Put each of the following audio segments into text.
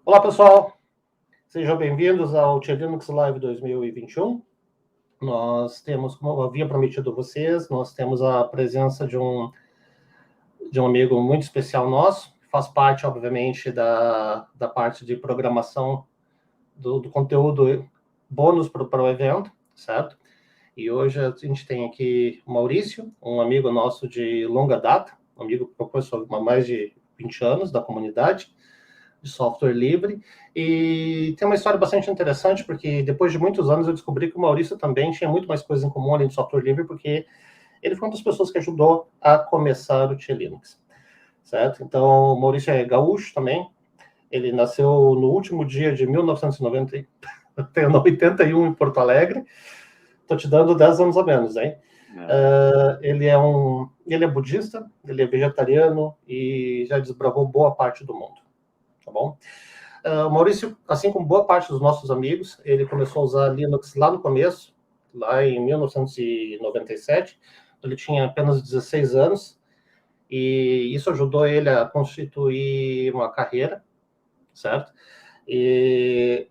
Olá, pessoal. Sejam bem-vindos ao Tia Linux Live 2021. Nós temos, como eu havia prometido a vocês, nós temos a presença de um amigo muito especial nosso, que faz parte, obviamente, da parte de programação do conteúdo bônus para o evento, certo? E hoje a gente tem aqui o Maurício, um amigo nosso de longa data, um amigo que eu conheço há mais de 20 anos da comunidade de software livre, e tem uma história bastante interessante, porque depois de muitos anos eu descobri que o Maurício também tinha muito mais coisas em comum além de software livre, porque ele foi uma das pessoas que ajudou a começar o Tia Linux, certo? Então, o Maurício é gaúcho também, ele nasceu no último dia de 1981 em Porto Alegre. Estou te dando 10 anos a menos, hein? Ele é budista, ele é vegetariano e já desbravou boa parte do mundo, tá bom? O Maurício, assim como boa parte dos nossos amigos, ele começou a usar Linux lá no começo, lá em 1997. Ele tinha apenas 16 anos e isso ajudou ele a constituir uma carreira, certo? E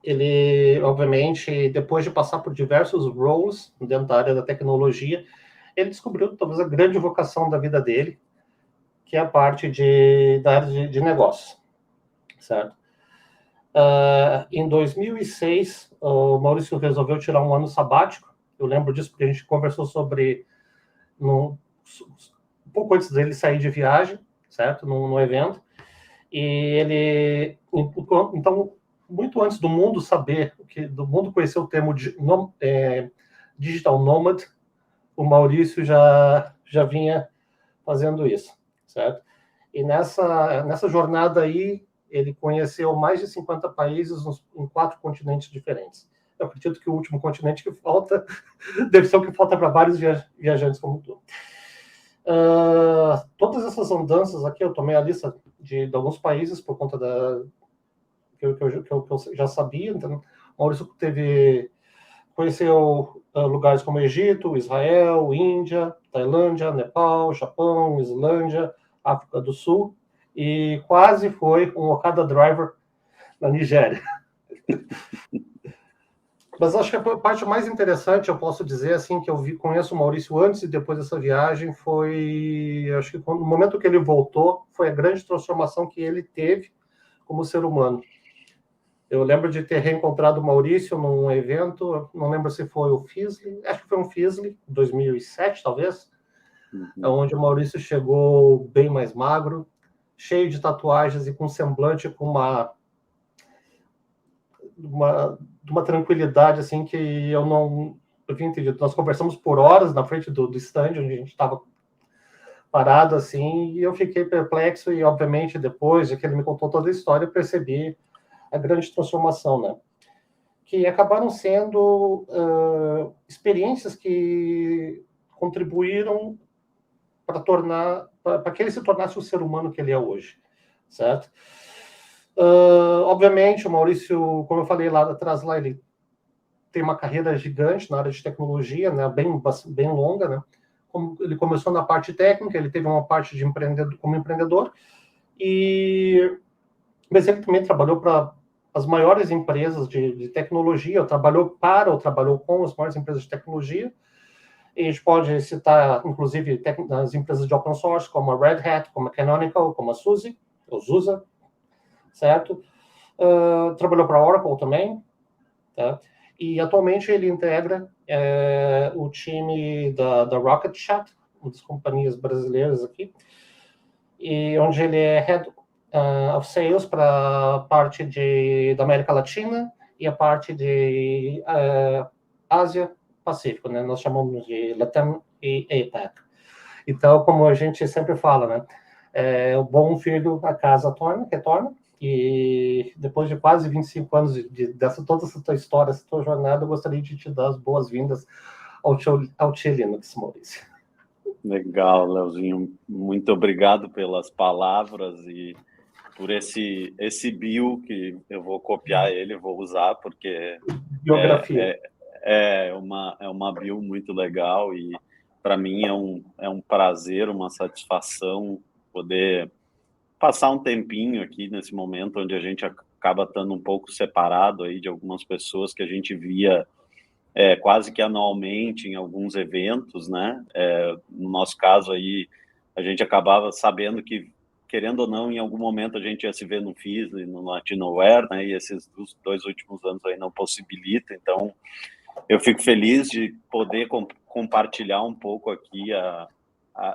ele, obviamente, depois de passar por diversos roles dentro da área da tecnologia, ele descobriu talvez a grande vocação da vida dele, que é a parte da área de negócios, certo? Em 2006, o Maurício resolveu tirar um ano sabático. Eu lembro disso porque a gente conversou sobre um pouco antes dele sair de viagem, certo? No evento. E ele, então, muito antes do mundo saber, do mundo conhecer o termo digital nomad, o Maurício já vinha fazendo isso, certo? E nessa jornada aí, ele conheceu mais de 50 países em 4 continentes diferentes. Eu acredito que o último continente que falta deve ser o que falta para vários viajantes como tu. Todas essas andanças aqui, eu tomei a lista de alguns países por conta que eu já sabia. Então, Maurício conheceu lugares como Egito, Israel, Índia, Tailândia, Nepal, Japão, Islândia, África do Sul, e quase foi um Okada Driver na Nigéria. Mas acho que a parte mais interessante, eu posso dizer, assim, que conheço o Maurício antes e depois dessa viagem, acho que no momento que ele voltou, foi a grande transformação que ele teve como ser humano. Eu lembro de ter reencontrado o Maurício num evento, não lembro se foi o Fisley, acho que foi um Fisley, 2007, talvez, onde o Maurício chegou bem mais magro, cheio de tatuagens e com semblante com uma tranquilidade assim que eu não havia entendido. Nós conversamos por horas na frente do stand onde a gente estava parado assim, e eu fiquei perplexo, e obviamente depois de que ele me contou toda a história, eu percebi a grande transformação, né? Que acabaram sendo experiências que contribuíram para que ele se tornasse o ser humano que ele é hoje, certo? Obviamente, o Maurício, como eu falei lá atrás, ele tem uma carreira gigante na área de tecnologia, né, bem longa, né? Ele começou na parte técnica, ele teve uma parte como empreendedor, mas ele também trabalhou para as maiores empresas de tecnologia, trabalhou com as maiores empresas de tecnologia. E a gente pode citar, inclusive, as empresas de open source, como a Red Hat, como a Canonical, como a SUSE, ou SUSE, certo? Trabalhou para a Oracle também, tá? E atualmente ele integra o time da Rocket Chat, uma das companhias brasileiras aqui, e onde ele é Head of Sales para a parte da América Latina e a parte de Ásia Pacífico, né? Nós chamamos de Latam e APAC. Então, como a gente sempre fala, né? O bom filho a casa retorna, e depois de quase 25 anos toda essa tua história, essa tua jornada, eu gostaria de te dar as boas-vindas ao Tia Linux, Maurício. Legal, Leozinho. Muito obrigado pelas palavras e por esse bio que eu vou copiar ele, vou usar, porque biografia. É uma bio muito legal, e para mim é um prazer, uma satisfação poder passar um tempinho aqui nesse momento onde a gente acaba estando um pouco separado aí de algumas pessoas que a gente via quase que anualmente em alguns eventos, né? No nosso caso aí, a gente acabava sabendo que, querendo ou não, em algum momento a gente ia se ver no FISL e no Latinoware, né? E esses 2 últimos anos aí não possibilita, então eu fico feliz de poder compartilhar um pouco aqui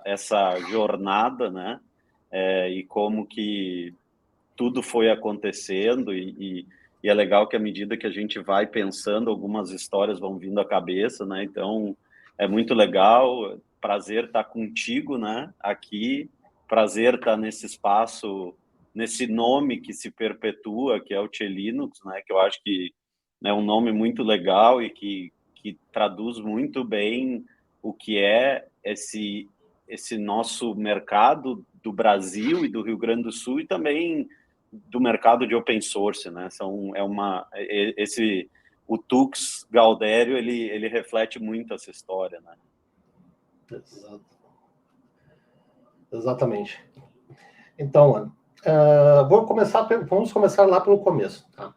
essa jornada, né? E como que tudo foi acontecendo e é legal que à medida que a gente vai pensando, algumas histórias vão vindo à cabeça, né? Então, é muito legal, prazer estar contigo, né? Aqui, prazer estar nesse espaço, nesse nome que se perpetua, que é o Tchê Linux, né? Que eu acho que é um nome muito legal e que traduz muito bem o que é esse nosso mercado do Brasil e do Rio Grande do Sul e também do mercado de open source, né? O Tux Galdério, ele reflete muito essa história, né? Exatamente. Então, vamos começar lá pelo começo, tá?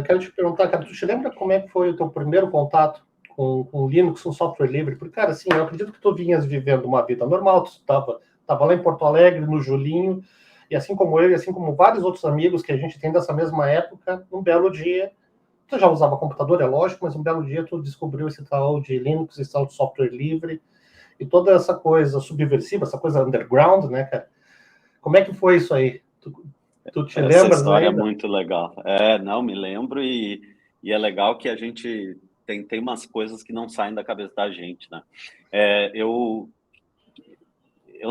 Quero te perguntar, cara, tu te lembra como é que foi o teu primeiro contato com Linux, um software livre? Porque, cara, assim, eu acredito que tu vinhas vivendo uma vida normal, tu estava lá em Porto Alegre, no Julinho, e assim como eu, e assim como vários outros amigos que a gente tem dessa mesma época, um belo dia, tu já usava computador, é lógico, mas um belo dia tu descobriu esse tal de Linux, esse tal de software livre, e toda essa coisa subversiva, essa coisa underground, né, cara? Como é que foi isso aí? Tu te Essa lembras história é ainda? muito legal. Não, me lembro e é legal que a gente tem umas coisas que não saem da cabeça da gente, né? Eu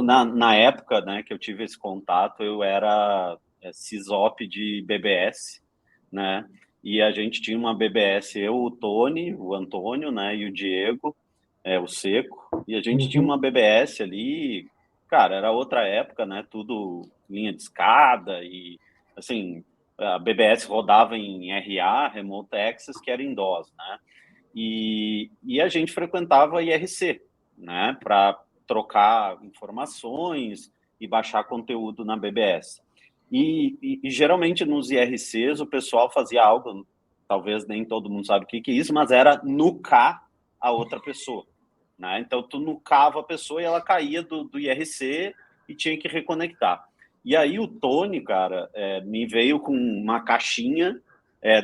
na época, né, que eu tive esse contato, eu era sysop de BBS, né? E a gente tinha uma BBS, eu, o Tony, o Antônio, né, e o Diego, o Seco, e a gente tinha uma BBS ali, cara, era outra época, né? Tudo linha de escada e, assim, a BBS rodava em RA, Remote Access, que era em DOS, né? E a gente frequentava IRC, né? Para trocar informações e baixar conteúdo na BBS. E geralmente nos IRCs o pessoal fazia algo, talvez nem todo mundo sabe o que é isso, mas era nucar a outra pessoa, né? Então tu nucava a pessoa e ela caía do IRC e tinha que reconectar. E aí o Tony, cara, me veio com uma caixinha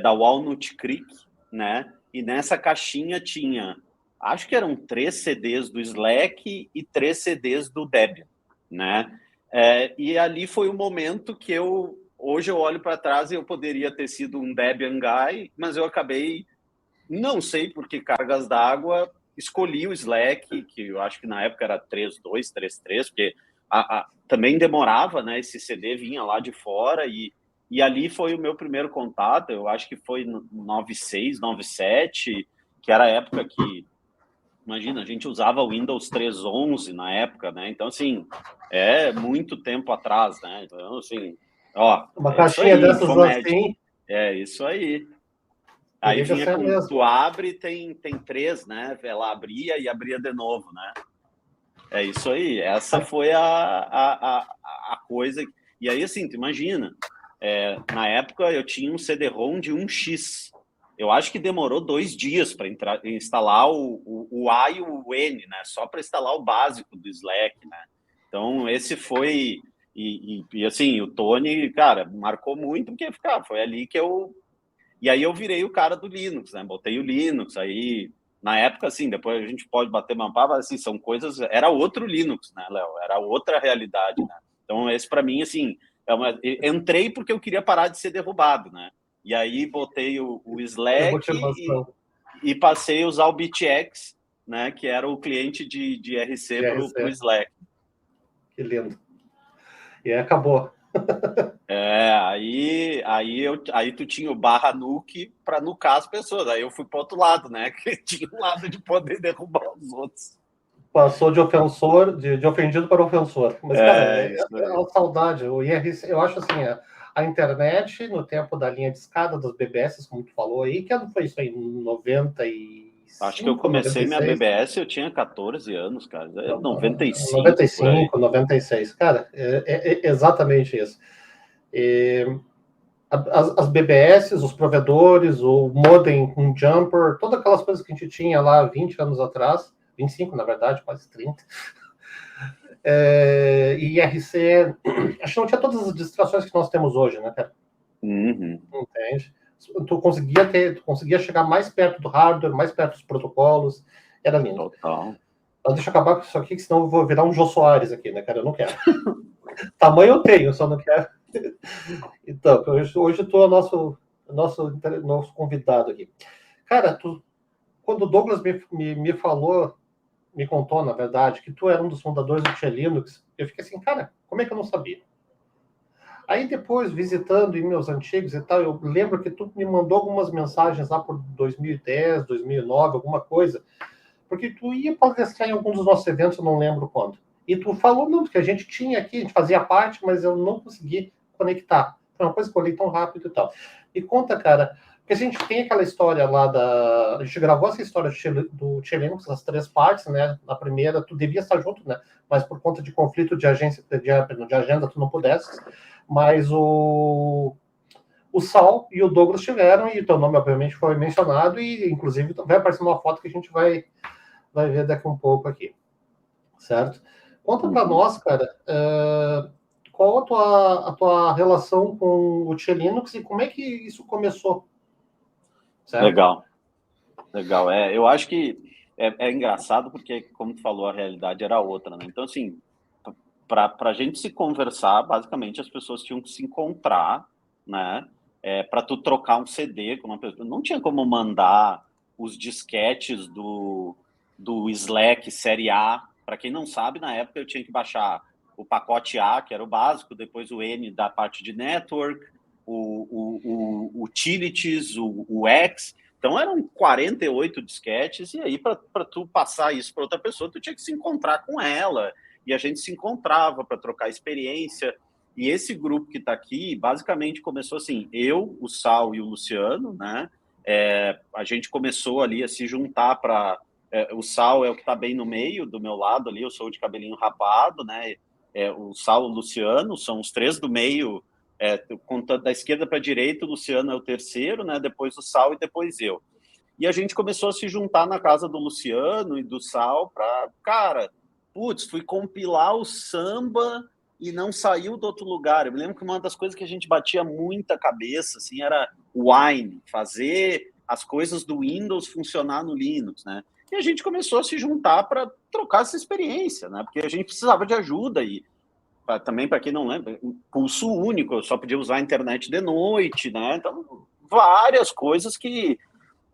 da Walnut Creek, né? E nessa caixinha tinha, acho que eram 3 CDs do Slack e 3 CDs do Debian, né? E ali foi o momento que hoje eu olho para trás e eu poderia ter sido um Debian guy, mas eu acabei, não sei por que cargas d'água, escolhi o Slack, que eu acho que na época era 3.2, 3.3, porque também demorava, né? Esse CD vinha lá de fora e ali foi o meu primeiro contato, eu acho que foi no 96, 97, que era a época que, imagina, a gente usava o Windows 3.11 na época, né? Então, assim, muito tempo atrás, né? Então, assim, ó, Uma é isso caixinha aí, dessas Infomed. assim, É isso aí. Aí periga vinha ser com, mesmo. tu abre, tem 3, né? Ela abria e abria de novo, né? É isso aí. Essa foi a coisa. E aí, assim, tu imagina, na época eu tinha um CD-ROM de 1x. Eu acho que demorou 2 dias para instalar o A e o N, né? Só para instalar o básico do Slack, né? Então, esse foi. E assim, o Tony, cara, marcou muito, porque foi ali que eu. E aí eu virei o cara do Linux, né? Botei o Linux, aí na época, assim, depois a gente pode bater uma palavra, assim, são coisas, era outro Linux, né, Léo? Era outra realidade, né? Então, esse para mim, assim, entrei porque eu queria parar de ser derrubado, né? E aí botei o Slack e passei a usar o BitX, né, que era o cliente de RC para o Slack. Que lindo. E aí acabou. Aí tu tinha o barra nuke para nucar as pessoas. Aí eu fui para outro lado, né? Que tinha o lado de poder derrubar os outros. Passou de ofensor, de ofendido para ofensor. Mas, cara, é uma saudade. O IRC, eu acho assim, a internet, no tempo da linha de escada das BBS, como tu falou aí, que ano foi isso aí? 96, Acho que eu comecei minha BBS, eu tinha 14 anos, cara. 95, 95, 96. Cara, é exatamente isso. As BBS, os provedores, o modem com jumper, todas aquelas coisas que a gente tinha lá 20 anos atrás, 25 na verdade, quase 30. IRC, acho que não tinha todas as distrações que nós temos hoje, né, cara? Uhum. Entende? Tu conseguia chegar mais perto do hardware, mais perto dos protocolos, era lindo. Total. Mas deixa eu acabar com isso aqui, senão eu vou virar um Jô Soares aqui, né, cara? Eu não quero. Tamanho eu tenho, só não quero. Então, hoje tu é o nosso convidado aqui. Cara, quando o Douglas me falou, me contou, na verdade, que tu era um dos fundadores do Tia Linux, eu fiquei assim, cara, como é que eu não sabia? Aí depois, visitando e-mails antigos e tal, eu lembro que tu me mandou algumas mensagens lá por 2010, 2009, alguma coisa, porque tu ia palestrar em algum dos nossos eventos, eu não lembro quando. E tu falou, não, porque a gente tinha aqui, a gente fazia parte, mas eu não consegui conectar. Foi uma coisa que eu olhei tão rápido e tal. E conta, cara, porque a gente tem aquela história lá a gente gravou essa história do Tia Linux, as 3 partes, né? Na primeira, tu devia estar junto, né? Mas por conta de conflito de agenda, tu não pudesse. Mas o Sal e o Douglas tiveram, e teu nome, obviamente, foi mencionado, e inclusive vai aparecer uma foto que a gente vai ver daqui um pouco aqui, certo? Conta para nós, cara, qual a tua relação com o Tia Linux e como é que isso começou, certo? Legal. Eu acho que é engraçado porque, como tu falou, a realidade era outra, né? Então, assim, para a gente se conversar, basicamente as pessoas tinham que se encontrar, né? Para tu trocar um CD com uma pessoa. Não tinha como mandar os disquetes do Slack Série A. Para quem não sabe, na época eu tinha que baixar o pacote A, que era o básico, depois o N da parte de network, o utilities, o X. Então eram 48 disquetes, e aí para tu passar isso para outra pessoa, tu tinha que se encontrar com ela, e a gente se encontrava para trocar experiência. E esse grupo que está aqui, basicamente começou assim, eu, o Sal e o Luciano, né? A gente começou ali a se juntar para... o Sal é o que está bem no meio, do meu lado ali, eu sou de cabelinho rapado, né? O Sal e o Luciano são os 3 do meio, contando da esquerda para a direita, o Luciano é o terceiro, né? Depois o Sal e depois eu. E a gente começou a se juntar na casa do Luciano e do Sal para, cara, putz, fui compilar o samba e não saiu do outro lugar. Eu me lembro que uma das coisas que a gente batia muita cabeça, assim, era o Wine, fazer as coisas do Windows funcionar no Linux, né? E a gente começou a se juntar para trocar essa experiência, né? Porque a gente precisava de ajuda e também, para quem não lembra, pulso único, eu só podia usar a internet de noite, né? Então, várias coisas que,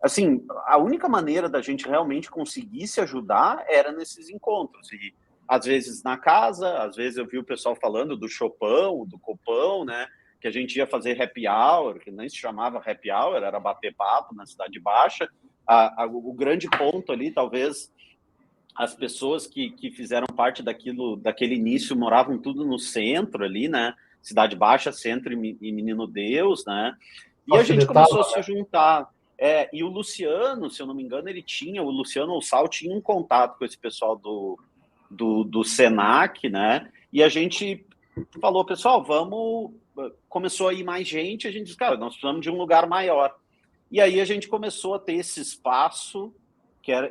assim, a única maneira da gente realmente conseguir se ajudar era nesses encontros. E às vezes na casa, às vezes eu vi o pessoal falando do Chopão, do Copão, né? Que a gente ia fazer happy hour, que nem se chamava happy hour, era bater papo na Cidade Baixa. O grande ponto ali, talvez, as pessoas que fizeram parte daquele início moravam tudo no centro ali, né? Cidade Baixa, Centro e Menino Deus, né? E a gente começou a se juntar. E o Luciano, se eu não me engano, o Luciano ou o Sal tinha um contato com esse pessoal do Senac, né? E a gente falou, pessoal, começou a ir mais gente, a gente disse, cara, nós precisamos de um lugar maior. E aí a gente começou a ter esse espaço,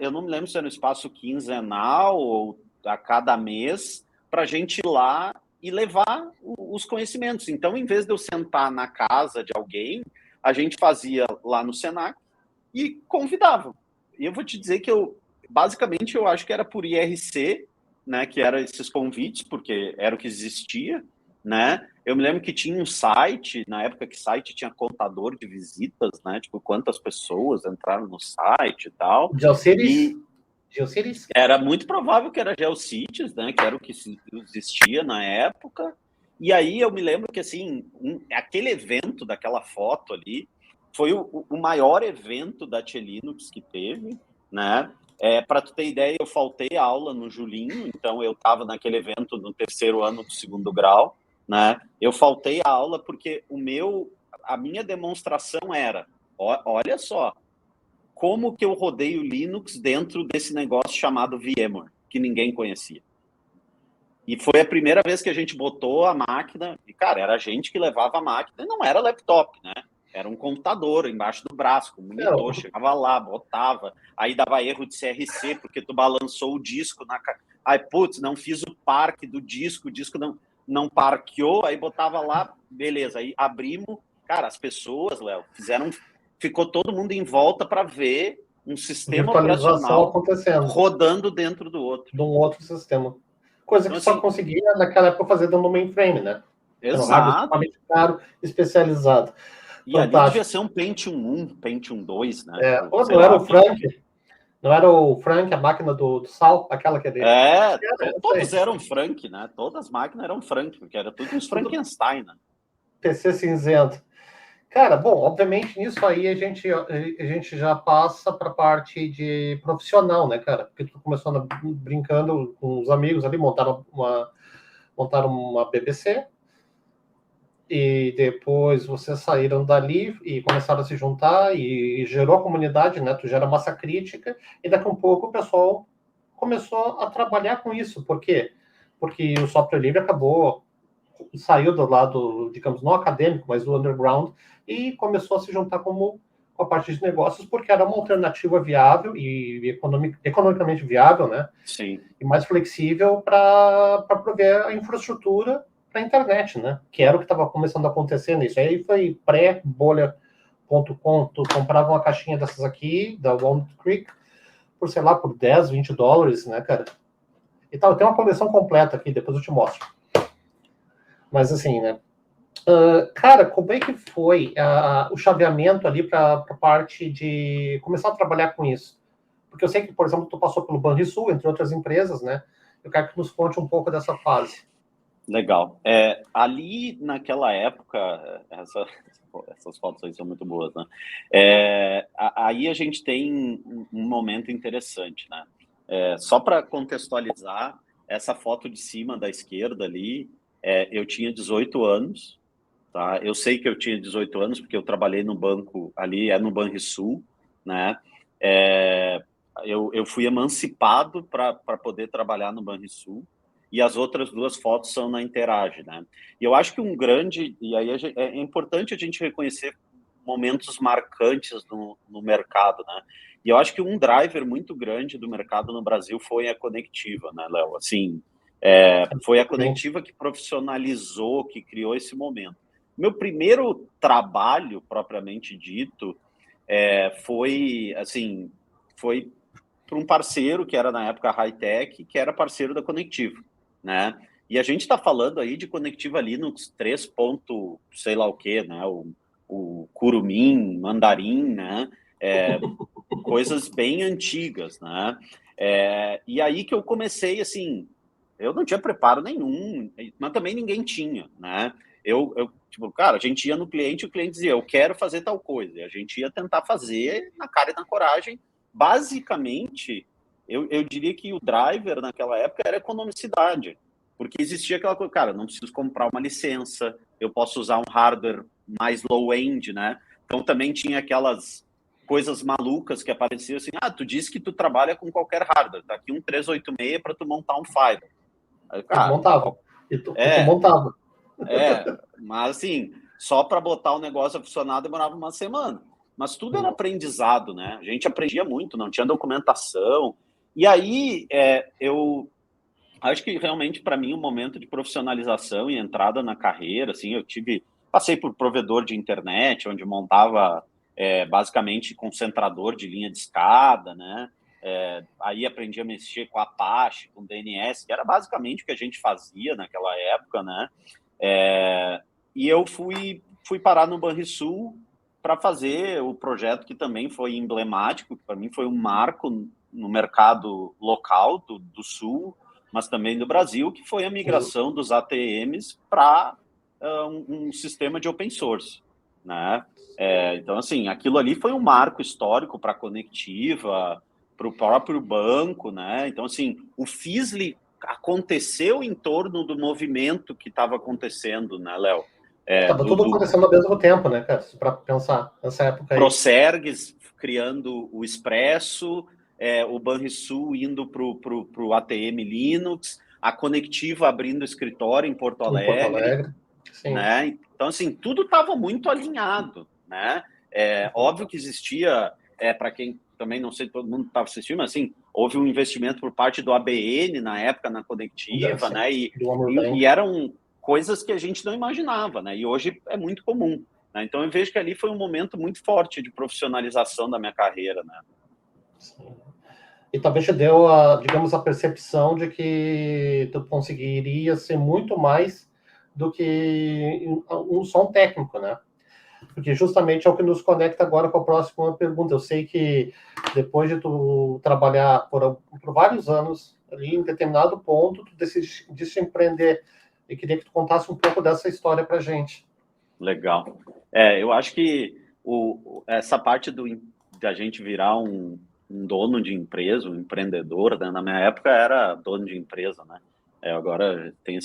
eu não me lembro se era um espaço quinzenal ou a cada mês, para a gente ir lá e levar os conhecimentos. Então, em vez de eu sentar na casa de alguém, a gente fazia lá no Senac e convidava. E eu vou te dizer que basicamente, eu acho que era por IRC, né, que eram esses convites, porque era o que existia, né? Eu me lembro que tinha um site, na época que site tinha contador de visitas, né? Tipo, quantas pessoas entraram no site e tal. Geocities? Era muito provável que era Geocities, né? Que era o que existia na época. E aí eu me lembro que, assim, aquele evento daquela foto ali foi o maior evento da Tia Linux que teve, né? Para tu ter ideia, eu faltei a aula no Julinho, então eu estava naquele evento no 3º ano do 2º grau, né? Eu faltei a aula porque a minha demonstração era, olha só, como que eu rodei o Linux dentro desse negócio chamado VMware, que ninguém conhecia. E foi a primeira vez que a gente botou a máquina, e, cara, era a gente que levava a máquina, e não era laptop, né? Era um computador embaixo do braço, com um monitor, chegava lá, botava, aí dava erro de CRC, porque tu balançou o disco na... Aí, putz, não fiz o parque do disco, o disco não parqueou, aí botava lá, beleza, aí abrimos, cara, as pessoas, Léo, ficou todo mundo em volta para ver um sistema operacional acontecendo rodando dentro do outro. De um outro sistema. Coisa que só conseguia naquela época fazer dentro do mainframe, né? Exato. Era um hardware caro, especializado. E fantástico. Ali devia ser um Pentium 1, Pentium 2, né? Não era o Frank? Não era o Frank, a máquina do sal, aquela que é dele? Todos eram Frank, né? Todas as máquinas eram Frank, porque era tudo uns Frankenstein, né? PC cinzento. Cara, bom, obviamente nisso aí a gente já passa para a parte de profissional, né, cara? Porque tu começou brincando com os amigos ali, montaram uma BBC, e depois vocês saíram dali e começaram a se juntar e gerou a comunidade, né? Tu gera massa crítica e daqui a um pouco o pessoal começou a trabalhar com isso. Por quê? Porque o software livre saiu do lado, digamos, não acadêmico, mas do underground e começou a se juntar com a parte de negócios porque era uma alternativa viável e economicamente viável, né? Sim. E mais flexível para prover a infraestrutura para a internet, né? Que era o que estava começando a acontecer nisso. Aí foi pré-bolha.com, tu comprava uma caixinha dessas aqui, da Walnut Creek, por, sei lá, por $10, $20, né, cara? E tal, tem uma coleção completa aqui, depois eu te mostro. Mas assim, né? Cara, como é que foi o chaveamento ali para a parte de começar a trabalhar com isso? Porque eu sei que, por exemplo, tu passou pelo Banrisul, entre outras empresas, né? Eu quero que nos conte um pouco dessa fase. Legal. Ali, naquela época, essas fotos aí são muito boas, né? Aí a gente tem um momento interessante, né? Só para contextualizar, essa foto de cima da esquerda ali, eu tinha 18 anos, tá? Eu sei que eu tinha 18 anos porque eu trabalhei no banco ali, no Banrisul, né? Eu fui emancipado para poder trabalhar no Banrisul, e as outras duas fotos são na Interage, né? E eu acho que e aí é importante a gente reconhecer momentos marcantes no mercado, né? E eu acho que um driver muito grande do mercado no Brasil foi a Conectiva, né, Léo? Assim, foi a Conectiva que profissionalizou, que criou esse momento. Meu primeiro trabalho, propriamente dito, foi para um parceiro que era na época a Hightech, que era parceiro da Conectiva, né? E a gente está falando aí de Conectiva Linux 3. sei lá o que, né? O Curumim, Mandarim, né? Coisas bem antigas, né? E aí que eu comecei, assim, eu não tinha preparo nenhum, mas também ninguém tinha, né? Tipo, cara, a gente ia no cliente e o cliente dizia, eu quero fazer tal coisa. E a gente ia tentar fazer na cara e na coragem. Basicamente, eu diria que o driver naquela época era economicidade. Porque existia aquela coisa, cara, não preciso comprar uma licença, eu posso usar um hardware mais low-end, né? Então também tinha aquelas coisas malucas que apareciam assim, tu disse que tu trabalha com qualquer hardware, tá aqui um 386 para tu montar um Firewall. Cara, montava. E tu montava. Mas assim, só para botar o negócio a funcionar demorava uma semana. Mas tudo era aprendizado, né? A gente aprendia muito, não tinha documentação. E aí, eu acho que realmente para mim um momento de profissionalização e entrada na carreira, assim, passei por provedor de internet, onde montava basicamente concentrador de linha de escada, né? Aí aprendi a mexer com Apache, com DNS, que era basicamente o que a gente fazia naquela época, né? E eu fui parar no Banrisul para fazer o projeto que também foi emblemático, que para mim foi um marco no mercado local do Sul, mas também do Brasil, que foi a migração dos ATMs para um sistema de open source, né? Então, assim, aquilo ali foi um marco histórico para a Conectiva, para o próprio banco, né? Então, assim, o Fizzly aconteceu em torno do movimento que estava acontecendo, né, Léo? Tava tudo acontecendo ao mesmo tempo, né, cara? Para pensar nessa época aí. Procergs criando o Expresso, o Banrisul indo para o ATM Linux, a Conectiva abrindo escritório em Porto Alegre. Em Porto Alegre, sim. Né? Então, assim, tudo estava muito alinhado, né? Óbvio que existia, para quem também, não sei, todo mundo estava assistindo, mas assim, houve um investimento por parte do ABN na época na Conectiva, né? E eram coisas que a gente não imaginava, né? E hoje é muito comum. Né? Então eu vejo que ali foi um momento muito forte de profissionalização da minha carreira, né? Sim. E talvez te deu digamos, a percepção de que tu conseguiria ser muito mais do que só um técnico, né? Porque justamente é o que nos conecta agora com a próxima pergunta. Eu sei que depois de tu trabalhar por vários anos ali, em determinado ponto, tu decidiste empreender. E queria que tu contasse um pouco dessa história para a gente. Legal. Eu acho que essa parte da gente virar um dono de empresa, um empreendedor, né? Na minha época era dono de empresa, né? Agora tem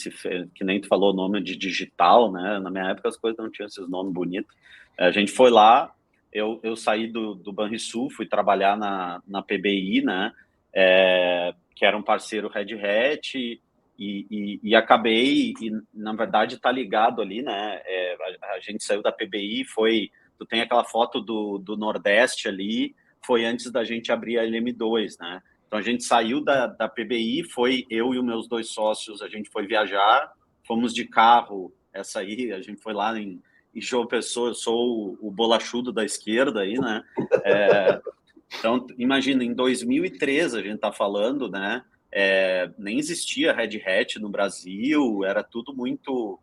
que nem tu falou, o nome de digital, né? Na minha época as coisas não tinham esses nomes bonitos. A gente foi lá, eu saí do Banrisul, fui trabalhar na PBI, né? Que era um parceiro Red Hat, e acabei, na verdade, tá ligado ali, né? A gente saiu da PBI, tu tem aquela foto do Nordeste ali, foi antes da gente abrir a LM2, né? Então a gente saiu da PBI, foi eu e os meus 2 sócios, a gente foi viajar, fomos de carro, essa aí, a gente foi lá em João Pessoa, eu sou o bolachudo da esquerda aí, né? Então, imagina, em 2013 a gente está falando, né? Nem existia Red Hat no Brasil, era tudo muito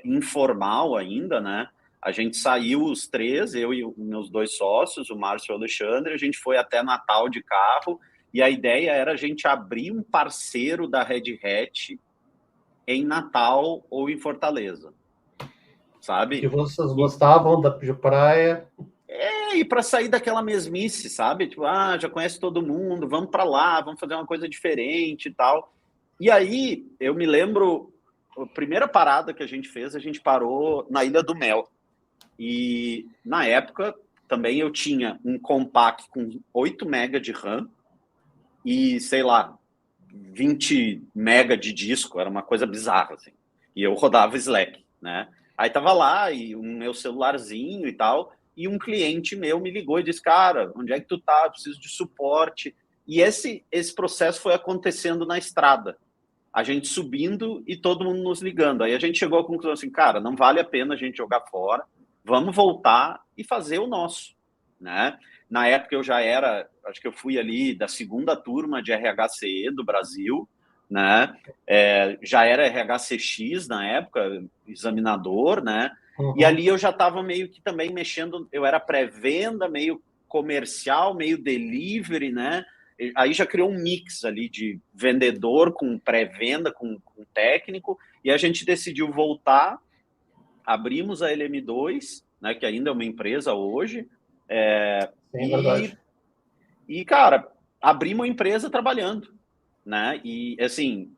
informal ainda, né? A gente saiu os 3, eu e meus 2 sócios, o Márcio e o Alexandre, a gente foi até Natal de carro, e a ideia era a gente abrir um parceiro da Red Hat em Natal ou em Fortaleza, sabe? Que vocês gostavam de praia. E para sair daquela mesmice, sabe? Tipo, já conhece todo mundo, vamos para lá, vamos fazer uma coisa diferente e tal. E aí, eu me lembro, a primeira parada que a gente fez, a gente parou na Ilha do Mel. E, na época, também eu tinha um compact com 8 MB de RAM e, sei lá, 20 MB de disco, era uma coisa bizarra, assim. E eu rodava Slack, né? Aí tava lá, e o meu celularzinho e tal, e um cliente meu me ligou e disse, cara, onde é que tu tá? Eu preciso de suporte. E esse processo foi acontecendo na estrada. A gente subindo e todo mundo nos ligando. Aí a gente chegou à conclusão assim, cara, não vale a pena a gente jogar fora, vamos voltar e fazer o nosso, né? Na época eu já era, acho que eu fui ali da 2ª turma de RHCE do Brasil, né? Já era RHCX na época, examinador, né? Uhum. E ali eu já estava meio que também mexendo, eu era pré-venda, meio comercial, meio delivery, né? Aí já criou um mix ali de vendedor com pré-venda, com técnico, e a gente decidiu voltar, abrimos a LM2, né, que ainda é uma empresa hoje, Sim, verdade. E, cara, abrimos uma empresa trabalhando, né, e assim,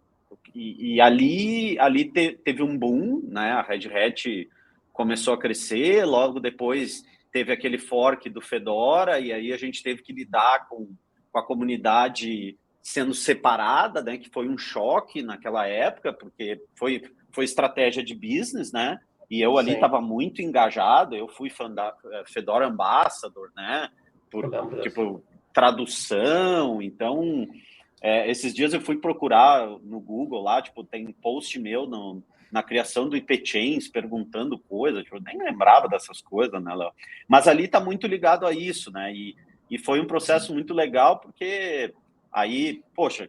e ali teve um boom, né, a Red Hat começou a crescer, logo depois teve aquele fork do Fedora, e aí a gente teve que lidar com a comunidade sendo separada, né, que foi um choque naquela época, porque foi estratégia de business, né, e eu ali estava muito engajado, eu fui fã da Fedora Ambassador, né, por, tipo, tradução, então... esses dias eu fui procurar no Google lá, tipo, tem post meu na criação do IP-Chains perguntando coisas, tipo, eu nem lembrava dessas coisas, né, Léo? Mas ali tá muito ligado a isso, né? E foi um processo muito legal, porque aí, poxa,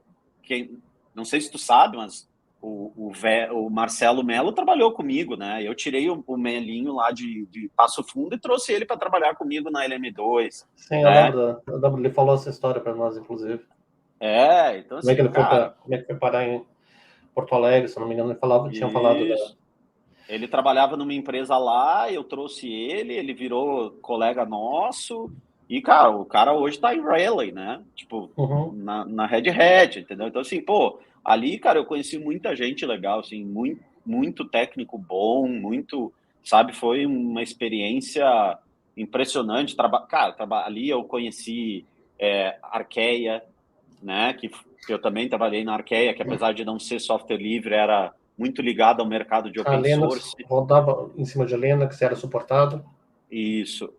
não sei se tu sabe, mas o Marcelo Melo trabalhou comigo, né? Eu tirei o Melinho lá de Passo Fundo e trouxe ele para trabalhar comigo na LM2. Sim, né? eu lembro, ele falou essa história para nós, inclusive. Então assim, Como é que foi parar em Porto Alegre, se não me engano, tinha falado da... Ele trabalhava numa empresa lá, eu trouxe ele virou colega nosso, e, cara, o cara hoje tá em Raleigh, né? Tipo, na Red Hat, entendeu? Então, assim, pô, ali, cara, eu conheci muita gente legal, assim, muito, muito técnico bom, muito sabe? Foi uma experiência impressionante. Cara, ali eu conheci Arqueia, né? Que eu também trabalhei na Arqueia, que apesar de não ser software livre, era muito ligado ao mercado de A open Linux source. rodava em cima de Linux, era suportado. Isso.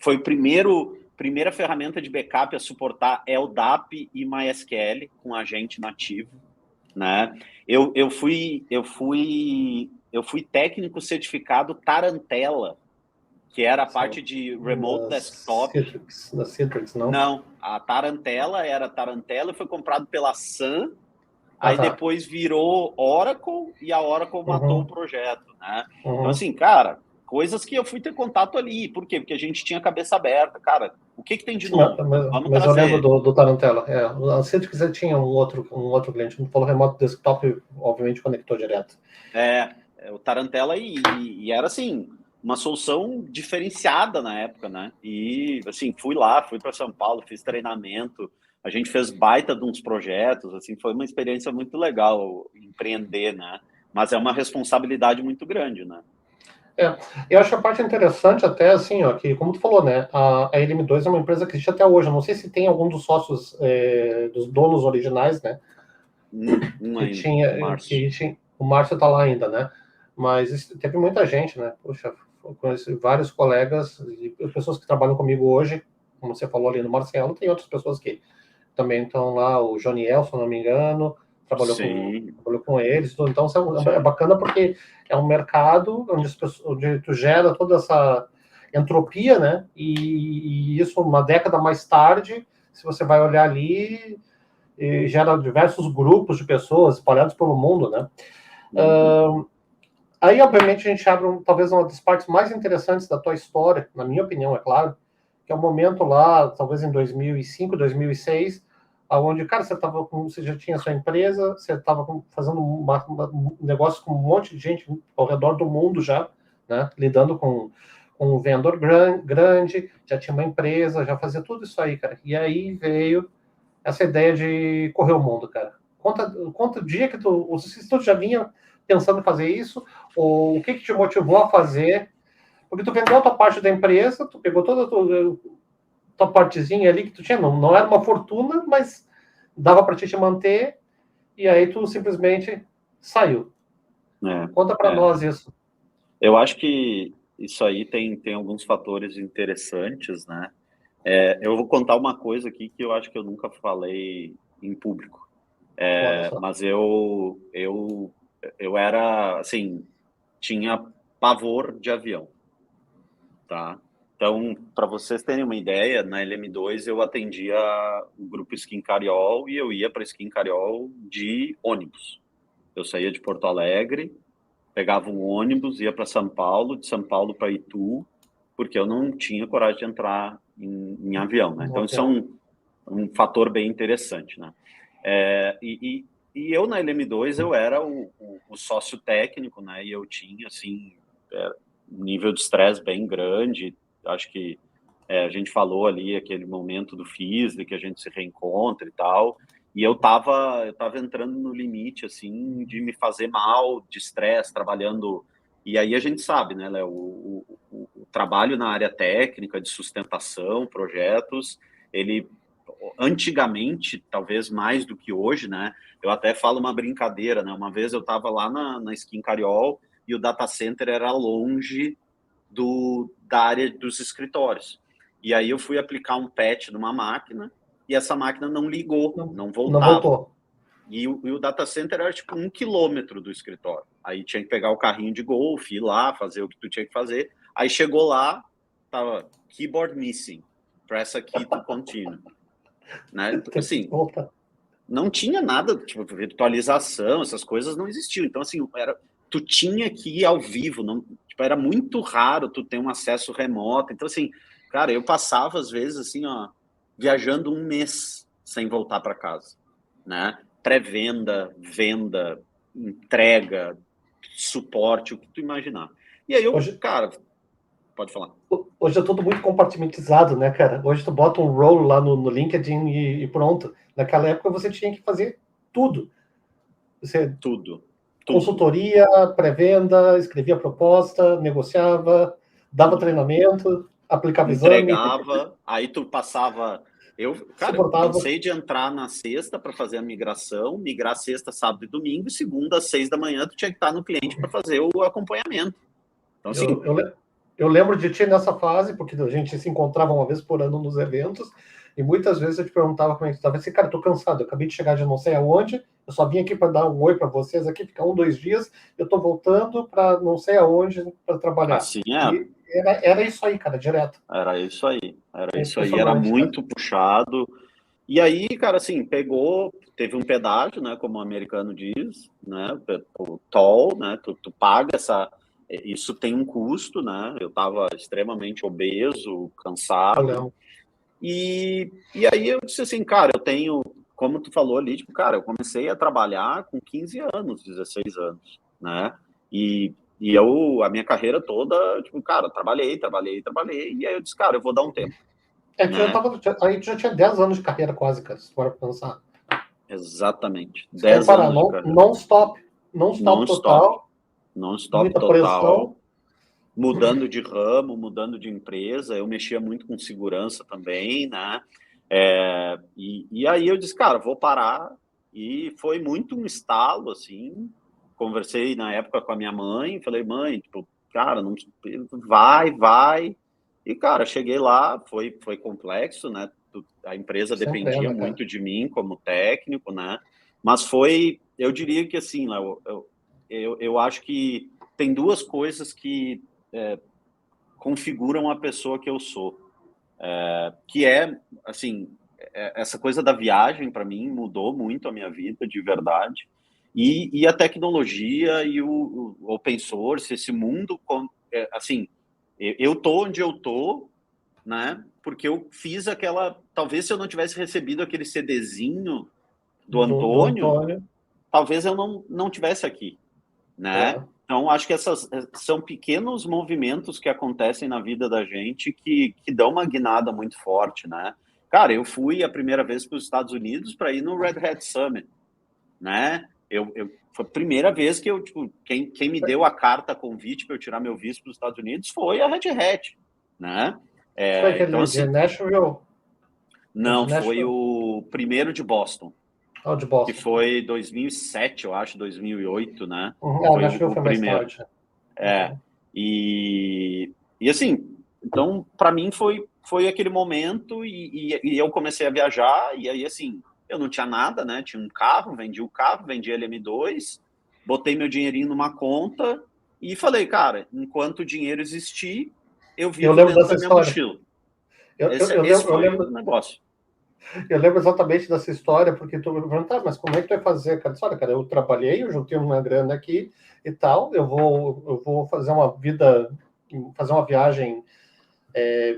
Foi primeira ferramenta de backup a suportar LDAP e MySQL com agente nativo, né? Eu fui técnico certificado Tarantela, que era a parte de remote desktop. Da Citrix, não? Não, a Tarantela era Tarantela e foi comprado pela Sun. Aí Tá. depois virou Oracle e a Oracle matou o projeto, né? Então, assim, cara, coisas que eu fui ter contato ali. Por quê? Porque a gente tinha cabeça aberta. Cara, o que tem de Sim, novo? Vamos mas eu lembro trazer. do Tarantella. A Citrix tinha um outro cliente. Não falou remoto desktop, obviamente conectou direto. O Tarantela e era, assim, uma solução diferenciada na época, né? E, assim, fui para São Paulo, fiz treinamento, a gente fez baita de uns projetos, assim, foi uma experiência muito legal empreender, né? Mas é uma responsabilidade muito grande, né? Eu acho a parte interessante até, assim, ó, que como tu falou, né, a LM2 é uma empresa que existe até hoje. Eu não sei se tem algum dos sócios, dos donos originais, né, o Márcio tá lá ainda, né, mas teve muita gente, né, poxa, eu conheci vários colegas e pessoas que trabalham comigo hoje, como você falou ali no Marcelo, tem outras pessoas que também estão lá, o Joniel, se eu não me engano, trabalhou com eles, então é bacana porque é um mercado onde tu gera toda essa entropia, né? E isso uma década mais tarde, se você vai olhar ali, gera diversos grupos de pessoas espalhados pelo mundo, né? Aí, obviamente, a gente abre talvez uma das partes mais interessantes da tua história, na minha opinião, é claro, que é o momento lá, talvez em 2005, 2006, aonde, cara, você já tinha sua empresa, você estava fazendo um negócio com um monte de gente ao redor do mundo já, né, lidando com um vendedor grande, já tinha uma empresa, já fazia tudo isso aí, cara. E aí veio essa ideia de correr o mundo, cara. Conta o dia que tu já vinha pensando em fazer isso, ou o que te motivou a fazer, porque tu vendeu a tua parte da empresa, tu pegou toda a tua partezinha ali que tu tinha, não era uma fortuna, mas dava para te manter, e aí tu simplesmente saiu. Conta para nós isso. Eu acho que isso aí tem alguns fatores interessantes, né? Eu vou contar uma coisa aqui que eu acho que eu nunca falei em público. Mas eu era, assim, tinha pavor de avião, tá? Então, para vocês terem uma ideia, na LM2 eu atendia o grupo Skin Cariol e eu ia para Skin Cariol de ônibus. Eu saía de Porto Alegre, pegava um ônibus, ia para São Paulo, de São Paulo para Itu, porque eu não tinha coragem de entrar em avião, né? Então, isso é um fator bem interessante, né? E eu, na LM2, eu era o sócio técnico, né? E eu tinha, assim, um nível de estresse bem grande. Acho que a gente falou ali aquele momento do FISD, que a gente se reencontra e tal. E eu tava entrando no limite, assim, de me fazer mal, de estresse, trabalhando. E aí a gente sabe, né, Léo, o trabalho na área técnica, de sustentação, projetos, ele antigamente, talvez mais do que hoje, né? Eu até falo uma brincadeira, né? Uma vez eu estava lá na Skin Cariol e o data center era longe da área dos escritórios. E aí eu fui aplicar um patch numa máquina e essa máquina não ligou, não voltava. Não voltou. E o data center era tipo 1 quilômetro do escritório. Aí tinha que pegar o carrinho de golfe, ir lá, fazer o que tu tinha que fazer. Aí chegou lá, tava keyboard missing, press a key to continue. Né? Assim, não tinha nada, tipo, virtualização, essas coisas não existiam. Então, assim, tu tinha que ir ao vivo, não, tipo, era muito raro tu ter um acesso remoto. Então, assim, cara, eu passava, às vezes, assim, ó, viajando um mês sem voltar para casa, né? Pré-venda, venda, entrega, suporte, o que tu imaginar. E aí cara, pode falar. Hoje é tudo muito compartimentalizado, né, cara? Hoje tu bota um role lá no LinkedIn e pronto. Naquela época você tinha que fazer tudo. Tudo. Consultoria, pré-venda, escrevia proposta, negociava, dava treinamento, aplicava exame. Entregava, aí tu passava. Eu Suportava. cansei de entrar na sexta para fazer a migração, migrar sexta, sábado e domingo, e segunda às 6 da manhã tu tinha que estar no cliente para fazer o acompanhamento. Então, assim. Eu lembro de ti nessa fase, porque a gente se encontrava uma vez por ano nos eventos, e muitas vezes eu te perguntava como é que tu estava. Assim, cara, tô cansado, eu acabei de chegar de não sei aonde, eu só vim aqui para dar um oi para vocês aqui, ficar 2 dias, eu tô voltando para não sei aonde para trabalhar. Assim é. E era isso aí, cara, direto. Era isso aí. Era isso aí, era Impressionante, muito cara. puxado. E aí, cara, assim, teve um pedágio, né, como o americano diz, né, o toll, né, tu paga isso tem um custo, né, eu tava extremamente obeso, cansado, e aí eu disse assim, cara, eu tenho, como tu falou ali, tipo, cara, eu comecei a trabalhar com 15 anos, 16 anos, né, e a minha carreira toda, tipo, cara, trabalhei, e aí eu disse, cara, eu vou dar um tempo. Aí Né? tu já tinha 10 anos de carreira quase, cara, se for pensar. Exatamente. Sem 10 parar, anos de carreira. non-stop Non-stop. total, Non-stop muita total. pressão. Mudando de ramo, mudando de empresa. Eu mexia muito com segurança também, né? E aí eu disse, cara, vou parar. E foi muito um estalo, assim. Conversei na época com a minha mãe. Falei, mãe, tipo, cara, não, vai. E, cara, cheguei lá. Foi complexo, né? A empresa Sempre é, dependia né, cara? muito de mim como técnico, né? Mas eu diria que assim, Léo, eu acho que tem duas coisas que configuram a pessoa que eu sou, que assim, essa coisa da viagem para mim mudou muito a minha vida de verdade, e a tecnologia e o open source, esse mundo, assim, eu tô onde eu tô, né? Porque eu fiz talvez se eu não tivesse recebido aquele CDzinho do Do Antônio, Antônio. talvez eu não tivesse aqui, né? É. Então, acho que essas são pequenos movimentos que acontecem na vida da gente que dão uma guinada muito forte, né? Cara, eu fui a primeira vez para os Estados Unidos para ir no Red Hat Summit, né? Foi a primeira vez que tipo, quem me deu a carta convite para eu tirar meu visto para os Estados Unidos foi a Red Hat, né? Foi Então, aquele de assim, Nashville? não, De foi Nashville? o primeiro de Boston, Ah, de que Boston. foi 2007, eu acho, 2008, né? Foi Nashville o foi mais primeiro. tarde. E assim, então, para mim foi aquele momento e eu comecei a viajar, e aí, assim, eu não tinha nada, né? Tinha um carro, vendi o carro, vendi LM2, botei meu dinheirinho numa conta e falei, cara, enquanto o dinheiro existir, eu Eu vivo lembro dentro dessa da minha história. mochila. Eu, eu, eu, Esse lembro, eu, foi o lembro, negócio. eu lembro exatamente dessa história, porque tu me perguntou, mas como é que tu vai fazer, cara? Olha, cara, eu trabalhei, eu juntei uma grana aqui e tal, eu vou fazer uma vida, fazer uma viagem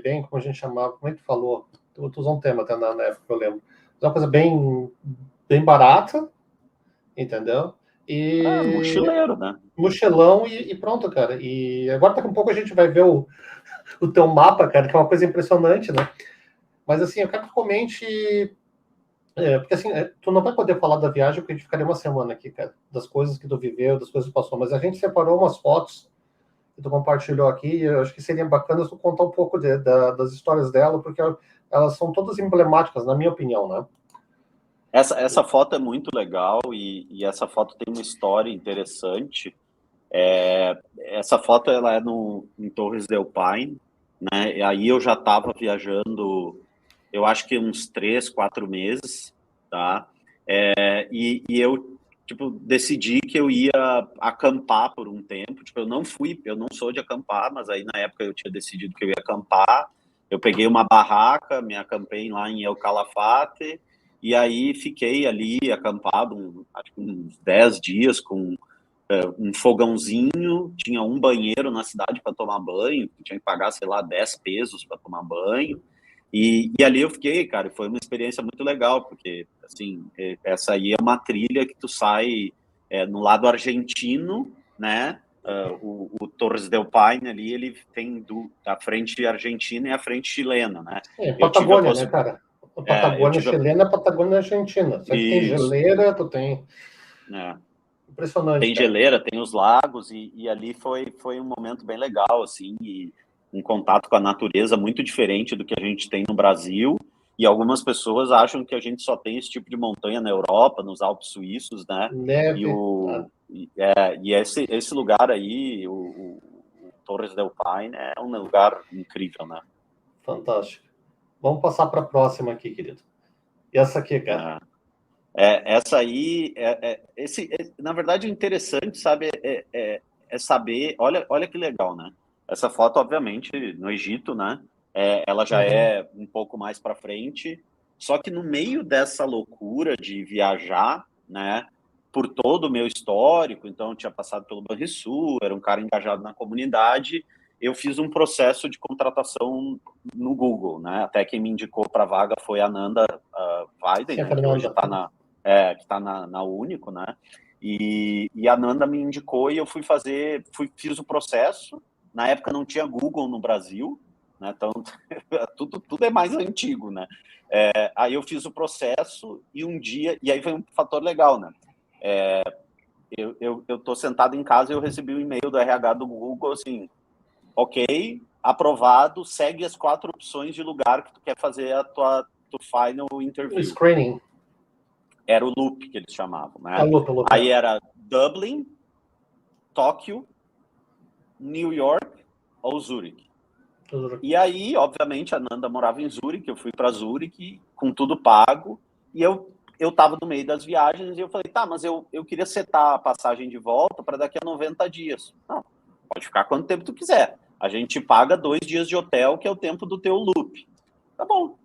bem, como a gente chamava, como é que tu falou? Tu usou um tema até na época que eu lembro. Uma coisa bem barata, entendeu? E Mochileiro, né? mochilão e pronto, cara. E agora daqui a pouco a gente vai ver o teu mapa, cara, que é uma coisa impressionante, né? Mas assim, eu quero que tu comente. Porque assim, tu não vai poder falar da viagem, porque a gente ficaria uma semana aqui, cara, das coisas que tu viveu, das coisas que passou, mas a gente separou umas fotos que tu compartilhou aqui, e eu acho que seria bacana tu contar um pouco das histórias dela, porque elas são todas emblemáticas, na minha opinião, né? Essa foto é muito legal e essa foto tem uma história interessante. Essa foto ela é em Torres del Paine, né? E aí eu já estava viajando, eu acho que uns 3, 4 meses, tá? E eu tipo decidi que eu ia acampar por um tempo. Tipo, eu não sou de acampar, mas aí na época eu tinha decidido que eu ia acampar. Eu peguei uma barraca, me acampei lá em El Calafate e aí fiquei ali acampado, acho que uns 10 dias com um fogãozinho, tinha um banheiro na cidade para tomar banho, tinha que pagar, sei lá, 10 pesos para tomar banho. E ali eu fiquei, cara, foi uma experiência muito legal, porque, assim, essa aí é uma trilha que tu sai no lado argentino, né? O Torres del Paine ali, ele tem a frente argentina e a frente chilena, né? Eu tive a Patagônia, né, possibilidade. cara? Patagônia chilena, Patagônia argentina. Só que tem Isso, geleira, tu tem. né? Impressionante, Tem cara. geleira, tem os lagos, e ali foi um momento bem legal, assim, e um contato com a natureza muito diferente do que a gente tem no Brasil, e algumas pessoas acham que a gente só tem esse tipo de montanha na Europa, nos Alpes suíços, né? E, Neve. o, e esse lugar aí, o Torres del Paine, é um lugar incrível, né? Fantástico. Vamos passar para a próxima aqui, querido. E essa aqui, cara? Essa aí, na verdade, o interessante, sabe, é saber, olha que legal, né? Essa foto, obviamente, no Egito, né? Ela já é um pouco mais para frente, só que no meio dessa loucura de viajar, né? Por todo o meu histórico, então eu tinha passado pelo Banrisul, era um cara engajado na comunidade, eu fiz um processo de contratação no Google, né? Até quem me indicou para a vaga foi a Nanda Weiden, Sim, né? Que hoje Fernanda. está que está na Único, né? E a Nanda me indicou e eu fiz o processo. Na época não tinha Google no Brasil, né? Então tudo é mais antigo, né? Aí eu fiz o processo e um dia, e aí foi um fator legal, né? Eu tô sentado em casa e eu recebi um e-mail do RH do Google assim, ok, aprovado, segue as 4 opções de lugar que tu quer fazer a tua final interview. Screening. Era o loop que eles chamavam, né? Alô, Aí era Dublin, Tóquio, New York ou Zurique. E aí, obviamente, a Nanda morava em Zurique, eu fui para Zurique com tudo pago, e eu estava no meio das viagens e eu falei, tá, mas eu queria setar a passagem de volta para daqui a 90 dias. Não, pode ficar quanto tempo tu quiser. A gente paga 2 dias de hotel, que é o tempo do teu loop. Tá bom.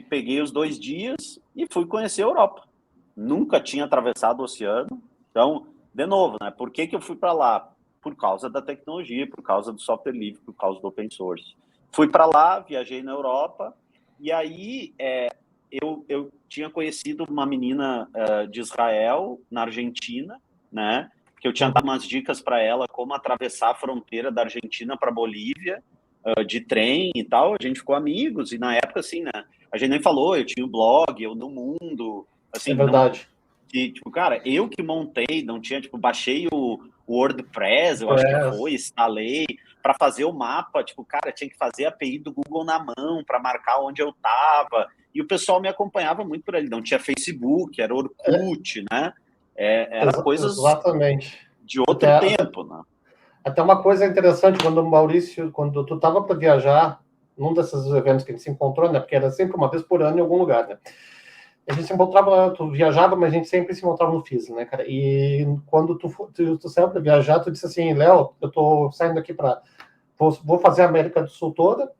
Peguei os 2 dias e fui conhecer a Europa. Nunca tinha atravessado o oceano. Então, de novo, né? Por que eu fui para lá? Por causa da tecnologia, por causa do software livre, por causa do open source. Fui para lá, viajei na Europa, e aí eu tinha conhecido uma menina de Israel, na Argentina, né? Que eu tinha dado umas dicas para ela como atravessar a fronteira da Argentina para Bolívia, de trem e tal. A gente ficou amigos, e na época, assim, né? A gente nem falou, eu tinha um blog, eu no mundo, assim, É não, verdade. tipo, cara, eu que montei, não tinha, tipo, baixei o WordPress, eu acho que foi, instalei para fazer o mapa, tipo, cara, tinha que fazer a API do Google na mão para marcar onde eu tava, e o pessoal me acompanhava muito por ali, não tinha Facebook, era Orkut, né? Era coisas Exatamente. de outro tempo, né? Até uma coisa interessante, quando tu estava para viajar, num desses eventos que a gente se encontrou, né? Porque era sempre uma vez por ano em algum lugar, né? A gente se encontrava, tu viajava, mas a gente sempre se encontrava no FIS, né, cara? E quando tu saiu para viajar, tu disse assim, Léo, eu tô saindo aqui para vou fazer a América do Sul toda,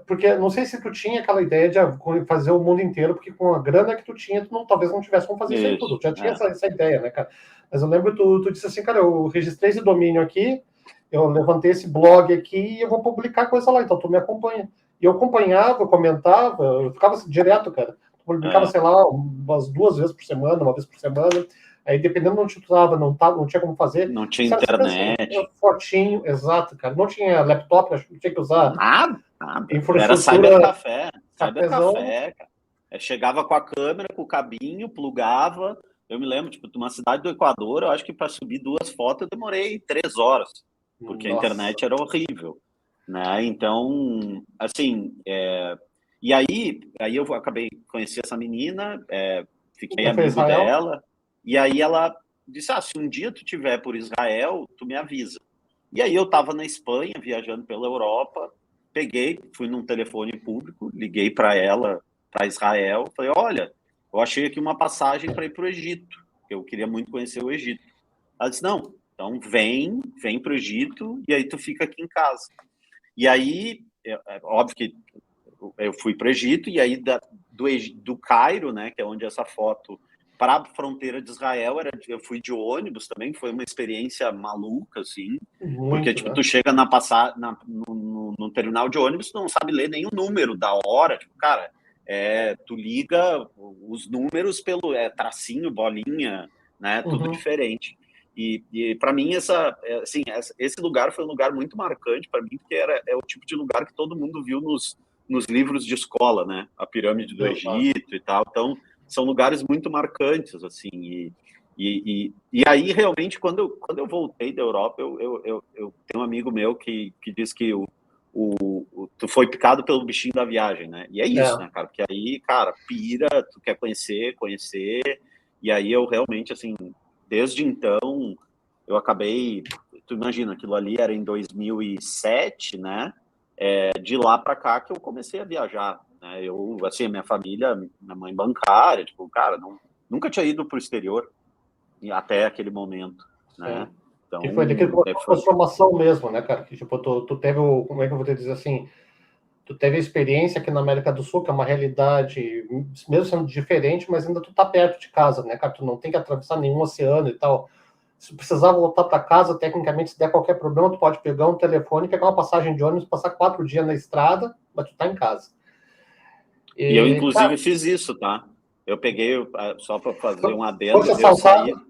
porque não sei se tu tinha aquela ideia de fazer o mundo inteiro, porque com a grana que tu tinha, talvez não tivesse como fazer isso aí tudo. Tu já tinha essa ideia, né, cara? Mas eu lembro tu disse assim, cara, eu registrei esse domínio aqui, eu levantei esse blog aqui e eu vou publicar coisa lá, então tu me acompanha. E eu acompanhava, eu comentava, eu ficava direto, cara. Publicava, sei lá, umas 2 vezes por semana, uma vez por semana. Aí, dependendo de onde tu estava, não tinha como fazer. Não tinha Sabe, internet. Fotinho, exato, cara. Não tinha laptop, acho que tinha que usar Nada. Era infraestrutura, cybercafé, cafezão. cara. Chegava com a câmera, com o cabinho, plugava. Eu me lembro, tipo, de uma cidade do Equador, eu acho que para subir 2 fotos eu demorei 3 horas, porque a Nossa. internet era horrível, né? Então, assim, e aí eu acabei conhecendo essa menina, fiquei Já foi amigo Israel? dela, e aí ela disse, se um dia tu tiver por Israel, tu me avisa. E aí eu estava na Espanha, viajando pela Europa, fui num telefone público, liguei para ela, para Israel, falei, olha, eu achei aqui uma passagem para ir para o Egito, eu queria muito conhecer o Egito. Ela disse, não, então vem para o Egito e aí tu fica aqui em casa. E aí, óbvio que eu fui para o Egito, e aí do Cairo, né, que é onde essa foto, para a fronteira de Israel, eu fui de ônibus também, foi uma experiência maluca, assim, porque, Muito, tipo, né? tu chega no terminal de ônibus, tu não sabe ler nem o número da hora, tipo, cara, tu liga os números pelo tracinho, bolinha, né, tudo diferente. E para mim, assim, esse lugar foi um lugar muito marcante para mim, porque é o tipo de lugar que todo mundo viu nos livros de escola, né? A pirâmide do Exato. Egito e tal. Então, são lugares muito marcantes, assim. E aí, realmente, quando eu voltei da Europa, eu tenho um amigo meu que diz que tu foi picado pelo bichinho da viagem, né? E é isso, né, cara? Porque aí, cara, pira, tu quer conhecer, e aí eu realmente, assim, desde então, eu acabei, tu imagina, aquilo ali era em 2007, né? De lá para cá que eu comecei a viajar, né? Eu, assim, a minha família, minha mãe bancária, tipo, cara, nunca tinha ido pro exterior até aquele momento, né? Sim. Então, Que foi daquele foi... transformação mesmo, né, cara? Que, tipo, tu teve como é que eu vou te dizer assim, tu teve a experiência aqui na América do Sul, que é uma realidade, mesmo sendo diferente, mas ainda tu tá perto de casa, né, cara? Tu não tem que atravessar nenhum oceano e tal. Se precisar voltar para casa, tecnicamente, se der qualquer problema, tu pode pegar um telefone, pegar uma passagem de ônibus, passar 4 dias na estrada, mas tu tá em casa. E eu, Cara, inclusive, fiz isso, tá? Eu peguei, só para fazer um fosse adendo, assaltado.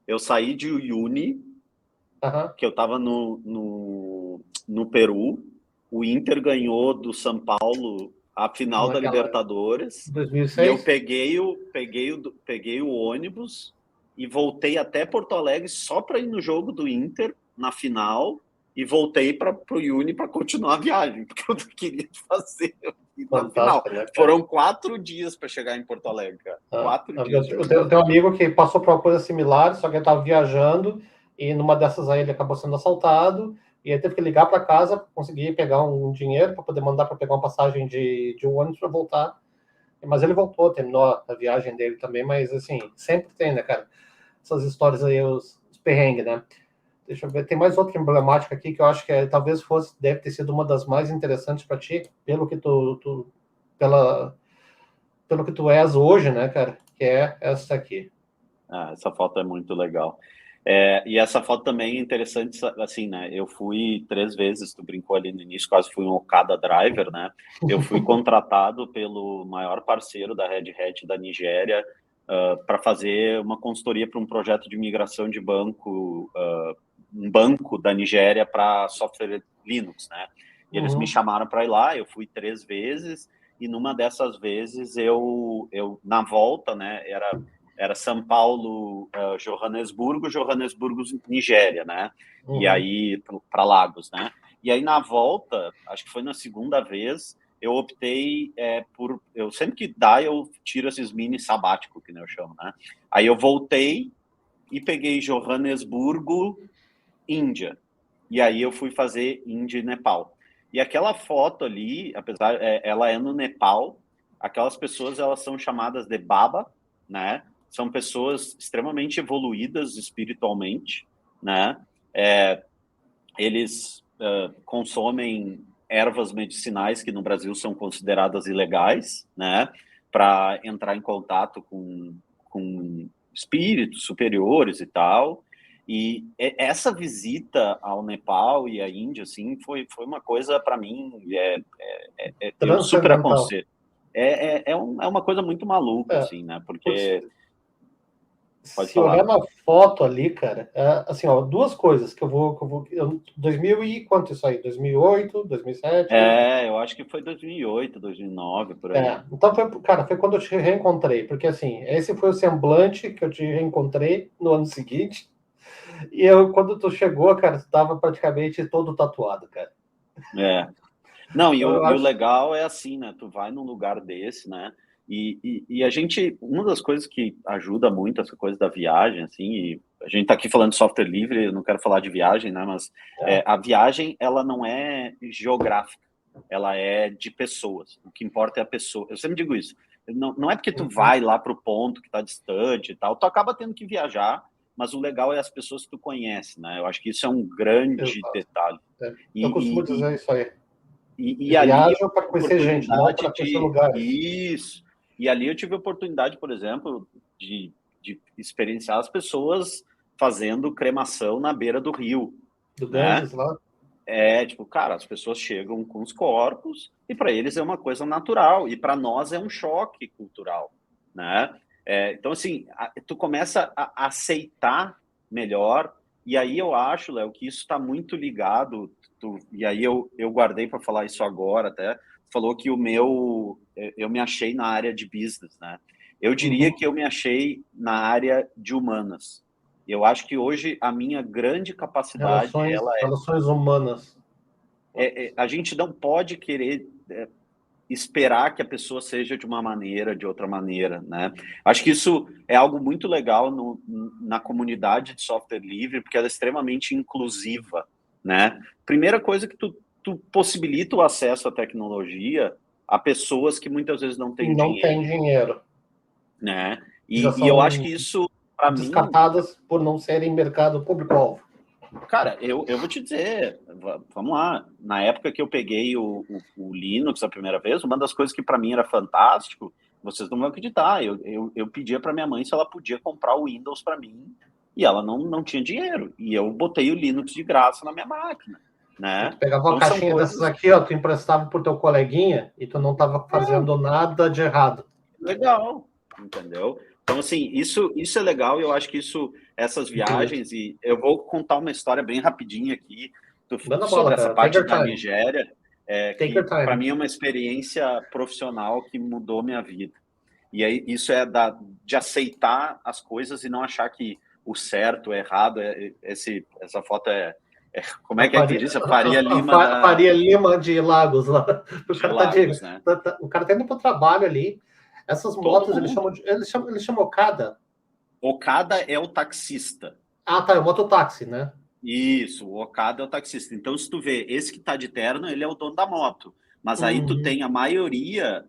eu saí de Uyuni, Aham. que eu estava no Peru, o Inter ganhou do São Paulo a final da Naquela Libertadores, e eu 2006. peguei o ônibus e voltei até Porto Alegre só para ir no jogo do Inter, na final, e voltei para o Uyuni para continuar a viagem, porque eu não queria fazer na final. Fantástico, né, cara? Foram 4 dias para chegar em Porto Alegre, cara. 4 dias para chegar. Eu tenho um amigo que passou por uma coisa similar, só que ele estava viajando e numa dessas aí ele acabou sendo assaltado e aí teve que ligar para casa para conseguir pegar um dinheiro para poder mandar para pegar uma passagem de um ônibus para voltar. Mas ele voltou, terminou a viagem dele também, mas assim, sempre tem, né, cara? Essas histórias aí, os perrengues, né? Deixa eu ver, tem mais outra emblemática aqui que eu acho que talvez deve ter sido uma das mais interessantes para ti, pelo que pela, pelo que tu és hoje, né, cara? Que é essa aqui. Ah, essa foto é muito legal. E essa foto também é interessante, assim, né? Eu fui 3 vezes, tu brincou ali no início, quase fui um Okada driver, né? Eu fui contratado pelo maior parceiro da Red Hat da Nigéria para fazer uma consultoria para um projeto de migração de banco, um banco da Nigéria para software Linux, né? E eles me Uhum. chamaram para ir lá, eu fui 3 vezes, e numa dessas vezes na volta, né? Era São Paulo, Johannesburgo, Nigéria, né? E Uhum. aí para Lagos, né? E aí na volta, acho que foi na segunda vez, eu optei eu sempre que dá eu tiro esses mini sabático que eu chamo, né? Aí eu voltei e peguei Johannesburgo, Índia. E aí eu fui fazer Índia e Nepal. E aquela foto ali, apesar ela é no Nepal, aquelas pessoas elas são chamadas de Baba, né? São pessoas extremamente evoluídas espiritualmente, né? Eles consomem ervas medicinais que no Brasil são consideradas ilegais, né? Para entrar em contato com espíritos superiores e tal. E essa visita ao Nepal e à Índia, assim, foi uma coisa para mim, eu super Transcendental. aconselho. É uma coisa muito maluca, É, assim, né? putz, Porque pode se olhar falar. na foto ali, cara, assim, ó, duas coisas que 2000 e quanto isso aí? 2008, 2007? Eu acho que foi 2008, 2009, por aí. Então foi, cara, foi quando eu te reencontrei, porque assim, esse foi o semblante que eu te reencontrei no ano seguinte, e quando tu chegou, cara, tu tava praticamente todo tatuado, cara. É. Não, Então eu e o acho. legal é assim, né? Tu vai num lugar desse, né? E a gente, uma das coisas que ajuda muito essa coisa da viagem, assim, e a gente tá aqui falando de software livre, eu não quero falar de viagem, né? Mas É, a viagem, ela não é geográfica, ela é de pessoas. O que importa é a pessoa. Eu sempre digo isso. Não é porque tu uhum, vai lá pro ponto que tá distante e tal, tu acaba tendo que viajar, mas o legal é as pessoas que tu conhece, né? Eu acho que isso é um grande exato. detalhe. É. Eu costumo E, dizer isso aí. e ali eu Viaja para tive conhecer gente, não oportunidade para conhecer de lugares. isso. E ali eu tive oportunidade, por exemplo, de experienciar as pessoas fazendo cremação na beira do rio, Do né? Ganges lá. Tipo, cara, as pessoas chegam com os corpos e para eles é uma coisa natural e para nós é um choque cultural, né? Então, assim, tu começa a aceitar melhor e aí eu acho, Léo, que isso está muito ligado, e aí eu guardei para falar isso agora até, falou que eu me achei na área de business, né? Eu diria Uhum. que eu me achei na área de humanas. Eu acho que hoje a minha grande capacidade, Relações humanas. a gente não pode querer esperar que a pessoa seja de uma maneira, de outra maneira, né? Acho que isso é algo muito legal na comunidade de software livre, porque ela é extremamente inclusiva, né? Primeira coisa que tu possibilita o acesso à tecnologia a pessoas que muitas vezes não têm Não dinheiro, tem dinheiro. né? Já E eu acho são que isso, para mim, descartadas por não serem mercado público-alvo. cara, eu vou te dizer, vamos lá. Na época que eu peguei o Linux a primeira vez, uma das coisas que para mim era fantástico, vocês não vão acreditar. Eu pedia para minha mãe se ela podia comprar o Windows para mim e ela não tinha dinheiro. E eu botei o Linux de graça na minha máquina, E né? tu pegava uma Então são caixinha dessas coisas aqui, ó, tu emprestava pro teu coleguinha e tu não tava fazendo nada de errado. legal, entendeu? Então, assim, isso é legal e eu acho que essas Infinito. viagens, e eu vou contar uma história bem rapidinha aqui Manda bola, sobre essa cara. Take parte your da time. Nigéria, Take your que para time. mim é uma experiência profissional que mudou minha vida. E aí isso de aceitar as coisas e não achar que o certo, o errado, essa foto como é que tu disse? A Faria Lima A Faria Lima de Lagos lá. O de cara Lagos, né? o cara tá indo pro trabalho ali. Essas Todo motos, mundo. eles chamam Okada. Okada é o taxista. Ah, tá, é o mototáxi, né? Isso, o Okada é o taxista. Então, se tu vê, esse que tá de terno, ele é o dono da moto. Mas aí tu Uhum, tem a maioria,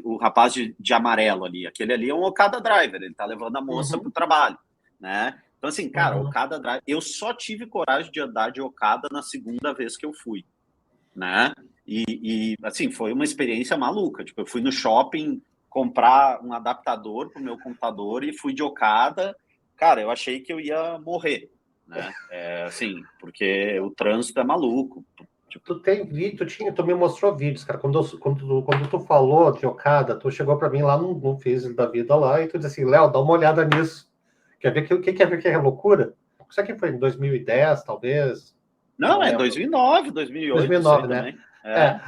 o rapaz de amarelo ali. Aquele ali é um Okada driver, ele tá levando a moça pro uhum, trabalho, né? Então, assim, cara, uhum. Okada driver. Eu só tive coragem de andar de Okada na segunda vez que eu fui, né? Assim, foi uma experiência maluca. Tipo, eu fui no shopping comprar um adaptador pro meu computador e fui de Okada. Cara, eu achei que eu ia morrer, né? Assim, porque o trânsito é maluco. Tipo, Tu tem vídeo, tu me mostrou vídeos, cara. Quando tu falou de Okada, tu chegou pra mim lá no Face da vida lá e tu disse assim, Léo, dá uma olhada nisso. Quer ver o que quer ver que é loucura? Isso aqui foi em 2010, talvez. não, Não é lembro. 2009, 2008, isso aí 2009, né? também. É,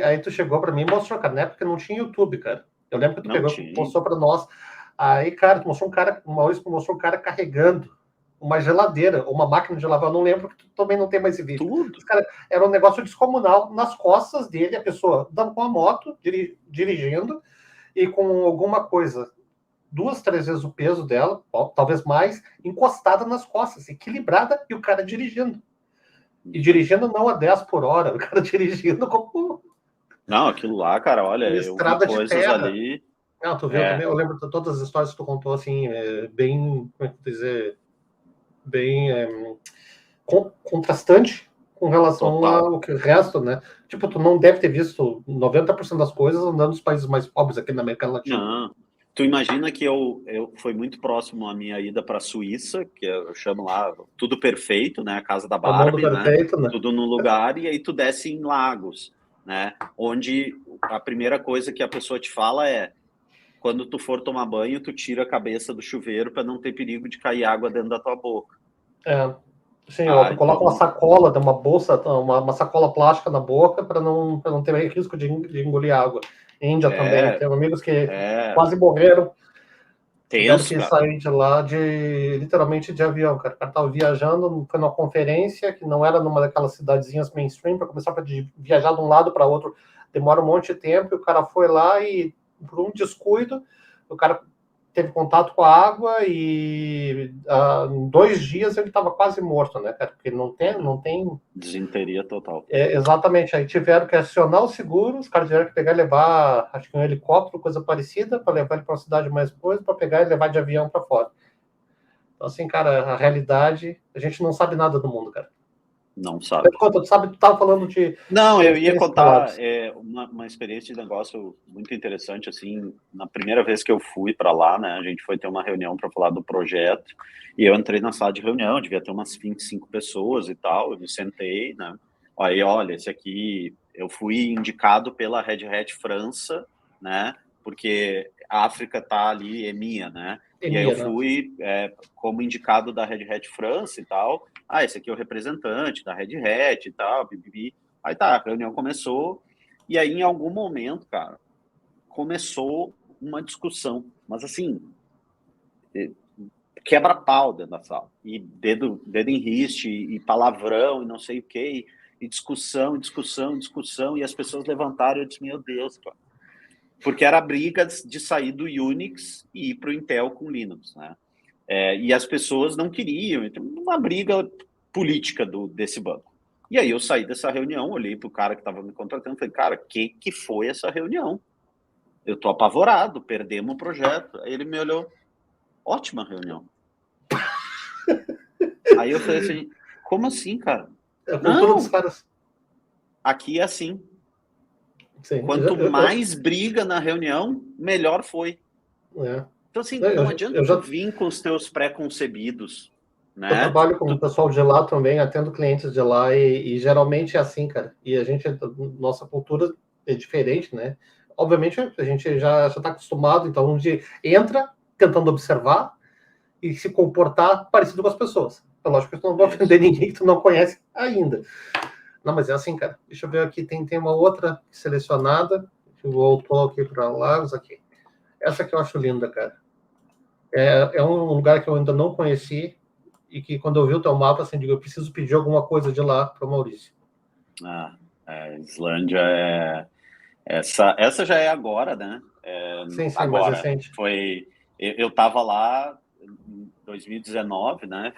Aí tu chegou pra mim e mostrou, cara, na época não tinha YouTube, cara. Eu lembro que tu não pegou e tinha. mostrou pra nós. Aí, cara, tu mostrou um cara, o Maurício mostrou um cara carregando uma geladeira, uma máquina de lavar, eu não lembro, porque tu também não tem mais esse vídeo. Tudo. Os cara, era um negócio descomunal, nas costas dele, a pessoa dando com a moto, dirigindo, e com alguma coisa, 2, 3 vezes o peso dela, talvez mais, encostada nas costas, equilibrada, e o cara dirigindo. E dirigindo não a 10 por hora, o cara dirigindo como Não, aquilo lá, cara, olha, uma eu vi estrada de coisas terra. ali. Não, tu viu É, também, eu lembro de todas as histórias que tu contou, assim, bem, como é que eu dizer, bem contrastante com relação total. ao que o resto, né? Tipo, tu não deve ter visto 90% das coisas andando nos países mais pobres aqui na América Latina. Não. Tu imagina que eu foi muito próximo a minha ida para a Suíça, que eu chamo lá tudo perfeito, né? A casa da É o mundo Barbie, né? perfeito, né? Tudo no lugar, e aí tu desce em Lagos, né? Onde a primeira coisa que a pessoa te fala é: quando tu for tomar banho, tu tira a cabeça do chuveiro para não ter perigo de cair água dentro da tua boca. É, sim, ó, Ah, tu coloca uma então, sacola, uma bolsa, uma sacola plástica na boca para não ter risco de engolir água. Índia também, é, tenho amigos que é quase morreram, tiveram tenso, que cara. sair de lá literalmente de avião, cara. O cara tava viajando, foi numa conferência que não era numa daquelas cidadezinhas mainstream, para começar a viajar de um lado para outro demora um monte de tempo, e o cara foi lá e, por um descuido, o cara teve contato com a água e em 2 dias ele estava quase morto, né, cara? Porque não tem. Desinteria total. Exatamente, aí tiveram que acionar o seguro, os caras tiveram que pegar e levar, acho que um helicóptero, coisa parecida, para levar ele para uma cidade mais coisa, para pegar e levar de avião para fora. Então, assim, cara, a realidade, a gente não sabe nada do mundo, cara. Não sabe. Conta, tu sabe, tu estava falando de Não, eu ia experiência contar Interlagos. uma experiência de negócio muito interessante, assim, na primeira vez que eu fui para lá, né, a gente foi ter uma reunião para falar do projeto, e eu entrei na sala de reunião, devia ter umas 25 pessoas e tal, eu me sentei, né, aí, olha, esse aqui, eu fui indicado pela Red Hat França, né, porque a África tá ali, é minha, né, e aí eu EMEA, né? fui como indicado da Red Hat França e tal, esse aqui é o representante da Red Hat e tal, bibibi. Aí tá, a reunião começou, E aí, em algum momento, cara, começou uma discussão, mas assim, quebra-pau dentro da sala, e dedo em riste, e palavrão, e não sei o quê, e discussão, e as pessoas levantaram, e eu disse, meu Deus, cara. Porque era briga de sair do Unix e ir para o Intel com Linux, né? E as pessoas não queriam, então, uma briga política desse banco. E aí eu saí dessa reunião, olhei para o cara que estava me contratando e falei, cara, que foi essa reunião? Eu tô apavorado, perdemos o projeto. Aí ele me olhou, ótima reunião. Aí eu falei assim, como assim, cara? É a cultura dos Não, caras. aqui é assim. Sim, Quanto mais briga na reunião, melhor foi. é. Então, assim, não adianta Eu tu já vir com os teus pré-concebidos, eu né? trabalho com o pessoal de lá também, atendo clientes de lá e geralmente é assim, cara. E a gente, nossa cultura é diferente, né? Obviamente a gente já está acostumado, então a gente entra tentando observar e se comportar parecido com as pessoas. É lógico que tu não vai ofender ninguém que tu não conhece ainda. Não, mas é assim, cara. Deixa eu ver aqui, tem uma outra selecionada. Voltou aqui para Lagos aqui. Essa que eu acho linda, cara. É um lugar que eu ainda não conheci e que quando eu vi o teu mapa, assim, digo, eu preciso pedir alguma coisa de lá para o Maurício. Islândia essa já é agora, né? Sim, mais Agora, recente. eu estava lá em 2019, né?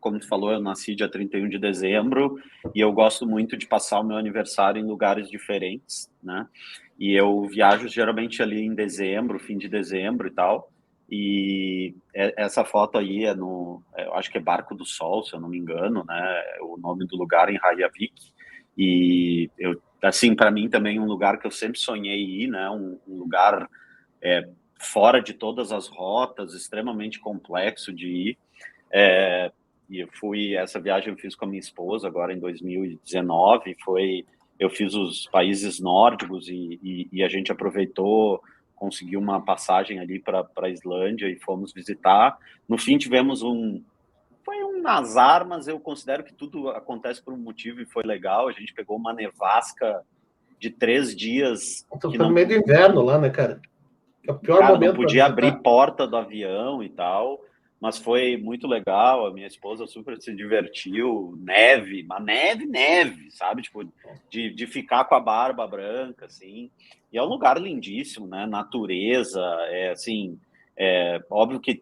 Como tu falou, eu nasci dia 31 de dezembro e eu gosto muito de passar o meu aniversário em lugares diferentes, né? E eu viajo geralmente ali em dezembro, fim de dezembro e tal. E essa foto aí eu acho que é Barco do Sol, se eu não me engano, né? O nome do lugar em Reykjavik. E assim, para mim também um lugar que eu sempre sonhei ir, né? Um lugar fora de todas as rotas, extremamente complexo de ir. E essa viagem eu fiz com a minha esposa agora em 2019, eu fiz os países nórdicos e a gente aproveitou, conseguiu uma passagem ali para a Islândia e fomos visitar. No fim tivemos foi um azar, mas eu considero que tudo acontece por um motivo e foi legal. A gente pegou uma nevasca de 3 dias Então, que foi no meio do inverno lá, né, cara? Que é o pior cara, não momento para podia abrir visitar. porta do avião e tal, mas foi muito legal. A minha esposa super se divertiu. Neve, mas neve, sabe? Tipo, de ficar com a barba branca, assim. E é um lugar lindíssimo, né? Natureza, assim, óbvio que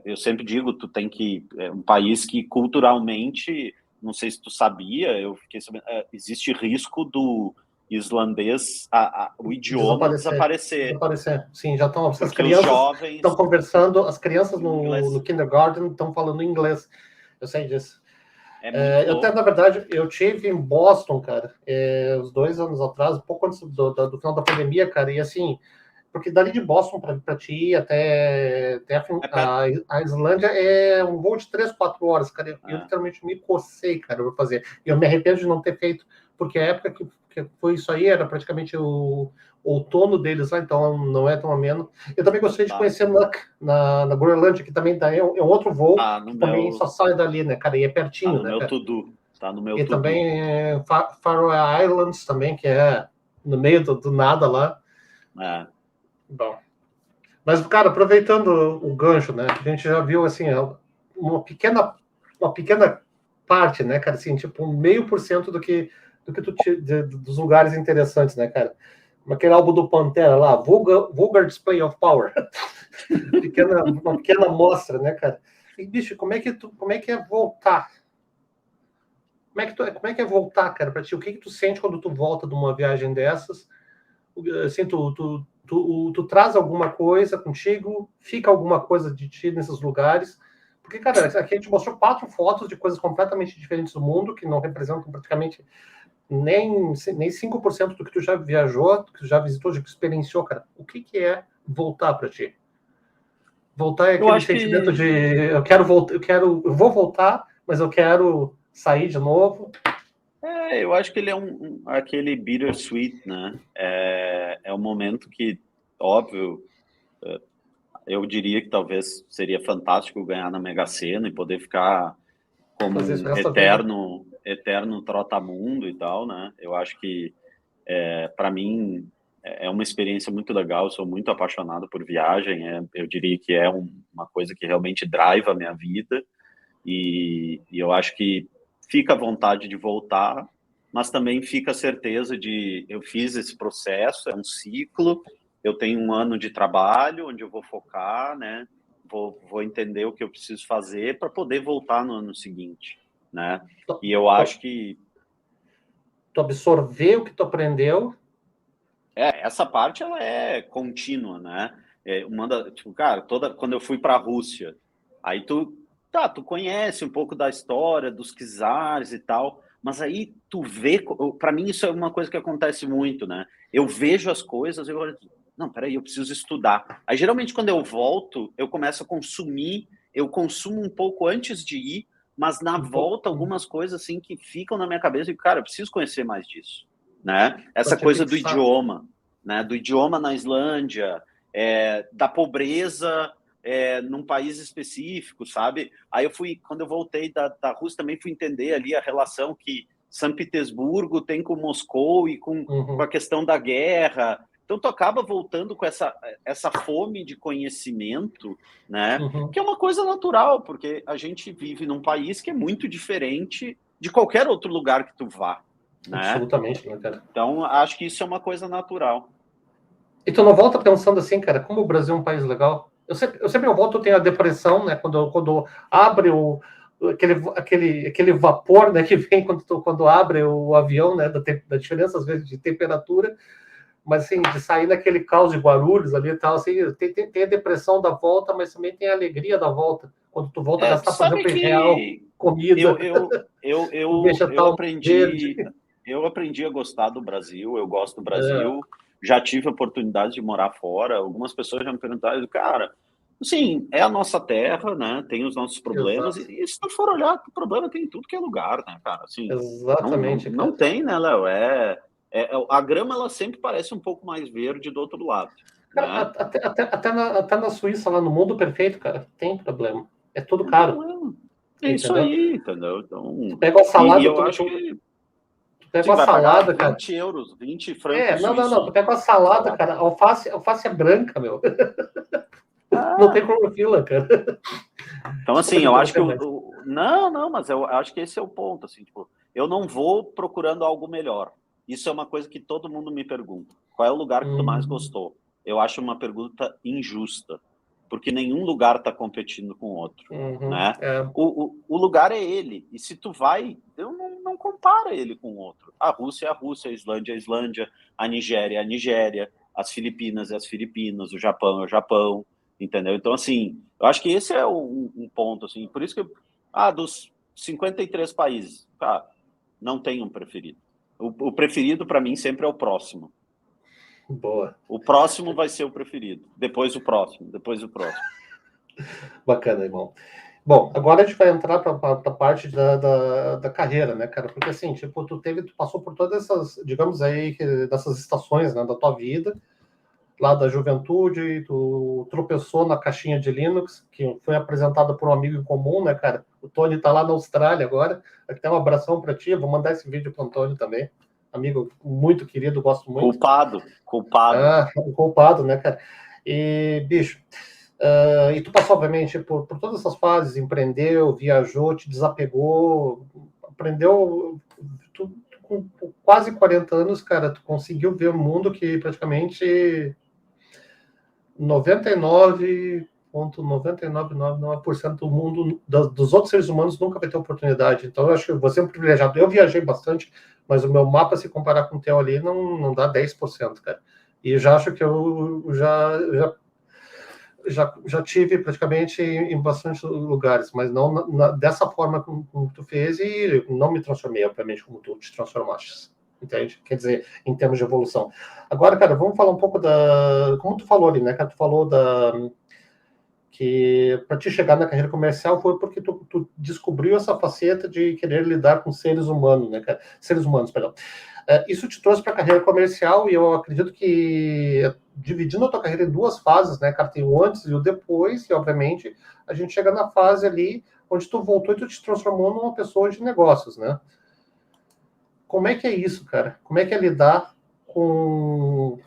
eu sempre digo, tu tem que um país que culturalmente, não sei se tu sabia, eu fiquei sabendo, existe risco do islandês, o idioma desaparecer, Desaparecer. Sim, já estão. As porque os crianças jovens estão conversando, as crianças em no inglês kindergarten estão falando inglês. Eu sei disso. é muito Eu até, na louco. verdade, eu tive em Boston, cara, uns 2 anos atrás, um pouco antes do final da pandemia, cara, e assim, porque dali de Boston para ti ir até É perto. a Islândia é um voo de 3, 4 horas, cara. Eu literalmente me cocei, cara, para fazer. E eu me arrependo de não ter feito, porque a época que foi isso aí era praticamente o outono deles lá, então não é tão ameno. Eu também gostaria de Tá, conhecer Nuuk, na Groenlândia, que também é um outro voo tá no que também só meu, sai dali, né, cara? E é tá pertinho, no né, meu cara? to-do, tá no meu E to-do. também Faroe Islands também, que é no meio do nada lá. É, Bom. Mas, cara, aproveitando o gancho, né? A gente já viu assim, uma pequena parte, né, cara? Assim, tipo, 0,5% do que dos lugares interessantes, né, cara? Como aquele álbum do Pantera lá, Vulgar Display of Power. Uma pequena amostra, né, cara? E, bicho, como é que é voltar? Como é que é voltar, cara, pra ti? O que tu sente quando tu volta de uma viagem dessas? Assim, tu traz alguma coisa contigo? Fica alguma coisa de ti nesses lugares? Porque, cara, aqui a gente mostrou 4 fotos de coisas completamente diferentes do mundo, que não representam praticamente nem 5% do que tu já viajou, do que tu já visitou, do que tu experienciou, cara. O que é voltar para ti? Voltar é eu aquele acho sentimento que de eu quero voltar, eu vou voltar, mas eu quero sair de novo. eu acho que ele é aquele bittersweet, né? É um momento que, óbvio, eu diria que talvez seria fantástico ganhar na Mega Sena e poder ficar como Fazer isso o um resto da vida. eterno trotamundo e tal, né? Eu acho que, para mim, é uma experiência muito legal. Eu sou muito apaixonado por viagem. Eu diria que é uma coisa que realmente drive a minha vida. E eu acho que fica a vontade de voltar, mas também fica a certeza de eu fiz esse processo, é um ciclo, eu tenho um ano de trabalho onde eu vou focar, né? Vou entender o que eu preciso fazer para poder voltar no ano seguinte, né? E eu acho que tu absorver o que tu aprendeu. essa parte ela é contínua, né? Tipo, cara, quando eu fui para a Rússia, aí tu conhece um pouco da história dos czares e tal, mas aí tu vê, para mim isso é uma coisa que acontece muito, né? Eu vejo as coisas, eu olho, não, peraí, eu preciso estudar. Aí geralmente quando eu volto, eu começo a consumir, eu consumo um pouco antes de ir, mas na volta algumas coisas assim que ficam na minha cabeça e, cara, eu preciso conhecer mais disso, né? Essa coisa do idioma, né? Do idioma na Islândia, da pobreza num país específico, sabe? Aí quando eu voltei da Rússia, também fui entender ali a relação que São Petersburgo tem com Moscou e com a questão da guerra. Então, tu acaba voltando com essa fome de conhecimento, né? Que é uma coisa natural, porque a gente vive num país que é muito diferente de qualquer outro lugar que tu vá, né? Absolutamente, né, cara? Então, acho que isso é uma coisa natural. E tu não volta pensando assim, cara, como o Brasil é um país legal? Eu sempre volto, eu tenho a depressão, né? Quando abre aquele vapor, né, que vem quando abre o avião, né? Da diferença, às vezes, de temperatura. Mas, assim, de sair naquele caos de Guarulhos ali e tal, assim, tem a depressão da volta, mas também tem a alegria da volta. Quando tu volta a gastar, por exemplo, em real, comida, eu vegetal verde. Eu aprendi a gostar do Brasil, eu gosto do Brasil, já tive a oportunidade de morar fora, algumas pessoas já me perguntaram, cara, sim, é a nossa terra, né, tem os nossos problemas, e se tu for olhar, o problema tem em tudo que é lugar, né, cara, assim, Exatamente, não tem, né, Léo, a grama, ela sempre parece um pouco mais verde do outro lado, cara, né? até na Suíça, lá no mundo perfeito, cara, tem problema. É tudo caro. É isso Entendeu? aí, entendeu? Então, Tu pega uma e salada, eu acho que tu pega sim, uma vai pagar salada, cara. 20 euros, 20 francos Não. suíços. Tu pega uma salada, cara. Alface é branca, meu. Não tem clorofila, cara. Então, Desculpa assim, te eu acho que interromper, mas. não, mas eu acho que esse é o ponto, assim, tipo, eu não vou procurando algo melhor. Isso é uma coisa que todo mundo me pergunta. Qual é o lugar que tu mais gostou? Eu acho uma pergunta injusta, porque nenhum lugar está competindo com o outro, né? O lugar é ele, e se tu vai, eu não compara ele com o outro. A Rússia é a Rússia, a Islândia é a Islândia, a Nigéria é a Nigéria, as Filipinas é as Filipinas, o Japão é o Japão, entendeu? Então, assim, eu acho que esse é um ponto, assim, por isso que, dos 53 países, não tem um preferido. O preferido, para mim, sempre é o próximo. Boa. O próximo vai ser o preferido. Depois o próximo, depois o próximo. Bacana, irmão. Bom, agora a gente vai entrar para a parte da carreira, né, cara? Porque, assim, tipo, tu passou por todas essas, digamos aí, dessas estações, né, da tua vida, lá da juventude, tu tropeçou na caixinha de Linux, que foi apresentada por um amigo em comum, né, cara? O Tony tá lá na Austrália agora. Aqui um abração para ti, vou mandar esse vídeo para o Antônio também. Amigo muito querido, gosto muito. Culpado. Culpado, né, cara? E, bicho, e tu passou, obviamente, por todas essas fases, empreendeu, viajou, te desapegou, aprendeu, com quase 40 anos, cara, tu conseguiu ver o mundo que praticamente 99,999% do mundo, dos outros seres humanos, nunca vai ter oportunidade. Então, eu acho que você é um privilegiado. Eu viajei bastante, mas o meu mapa, se comparar com o teu ali, não dá 10%, cara. E eu já acho que eu já tive praticamente em bastante lugares, mas não dessa forma como tu fez, e não me transformei, obviamente, como tu te transformaste. Entende? Quer dizer, em termos de evolução. Agora, cara, vamos falar um pouco como tu falou ali, né, cara? Tu falou que para te chegar na carreira comercial foi porque tu descobriu essa faceta de querer lidar com seres humanos, né, cara? Seres humanos, perdão. Isso te trouxe para a carreira comercial, e eu acredito que, dividindo a tua carreira em duas fases, né, cara, tem o antes e o depois, e obviamente a gente chega na fase ali onde tu voltou e tu te transformou numa pessoa de negócios, né? como é que é isso, cara? Como é que é lidar com...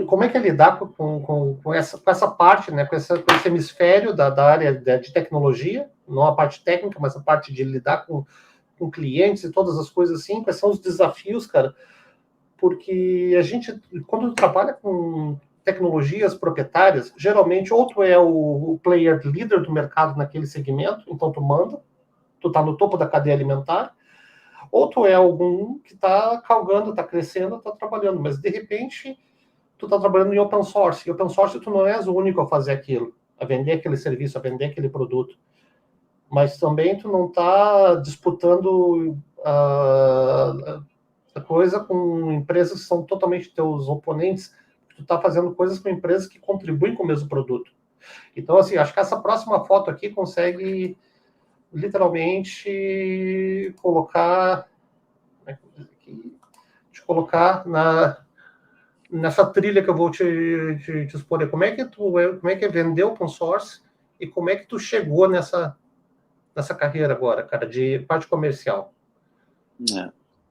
como é que é lidar com essa parte, né, com esse hemisfério da área de tecnologia, não a parte técnica, mas a parte de lidar com clientes e todas as coisas assim, quais são os desafios, cara? Porque a gente, quando tu trabalha com tecnologias proprietárias, geralmente ou tu é o player líder do mercado naquele segmento, então tu manda, tu tá no topo da cadeia alimentar, ou tu é algum que tá calgando, tá crescendo, tá trabalhando, mas de repente tu tá trabalhando em open source, e open source tu não és o único a fazer aquilo, a vender aquele serviço, a vender aquele produto, mas também tu não tá disputando a coisa com empresas que são totalmente teus oponentes, tu tá fazendo coisas com empresas que contribuem com o mesmo produto. Então, assim, acho que essa próxima foto aqui consegue literalmente colocar, te colocar nessa trilha que eu vou te expor. Como é que é vender open source e como é que tu chegou nessa carreira agora, cara, de parte comercial?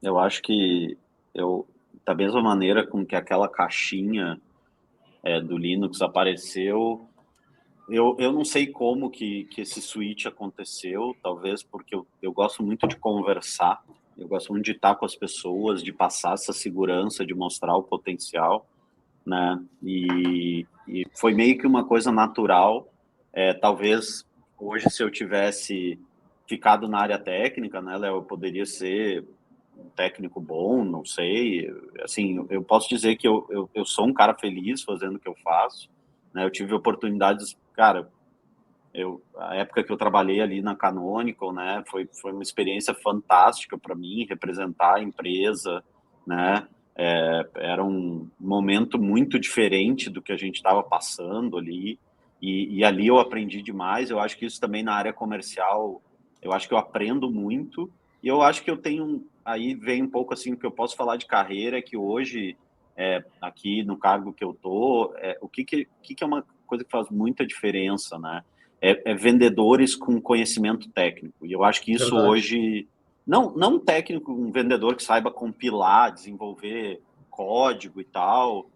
Eu acho que da mesma maneira com que aquela caixinha do Linux apareceu, eu não sei como que esse switch aconteceu, talvez porque eu gosto muito de conversar, eu gosto muito de estar com as pessoas, de passar essa segurança, de mostrar o potencial, né? E foi meio que uma coisa natural. Talvez hoje, se eu tivesse ficado na área técnica, né, Léo, eu poderia ser um técnico bom, não sei. Assim, eu posso dizer que eu sou um cara feliz fazendo o que eu faço, né? Eu tive oportunidades, cara, a época que eu trabalhei ali na Canonical, né, foi uma experiência fantástica para mim, representar a empresa, né? Era um momento muito diferente do que a gente estava passando ali, e ali eu aprendi demais. Eu acho que isso também na área comercial, eu acho que eu aprendo muito, e eu acho que eu tenho, aí vem um pouco assim, que eu posso falar de carreira, que hoje, aqui no cargo que eu tô, o que é uma coisa que faz muita diferença, né? Vendedores com conhecimento técnico. E eu acho que isso Verdade. hoje, não um técnico, um vendedor que saiba compilar, desenvolver código e tal,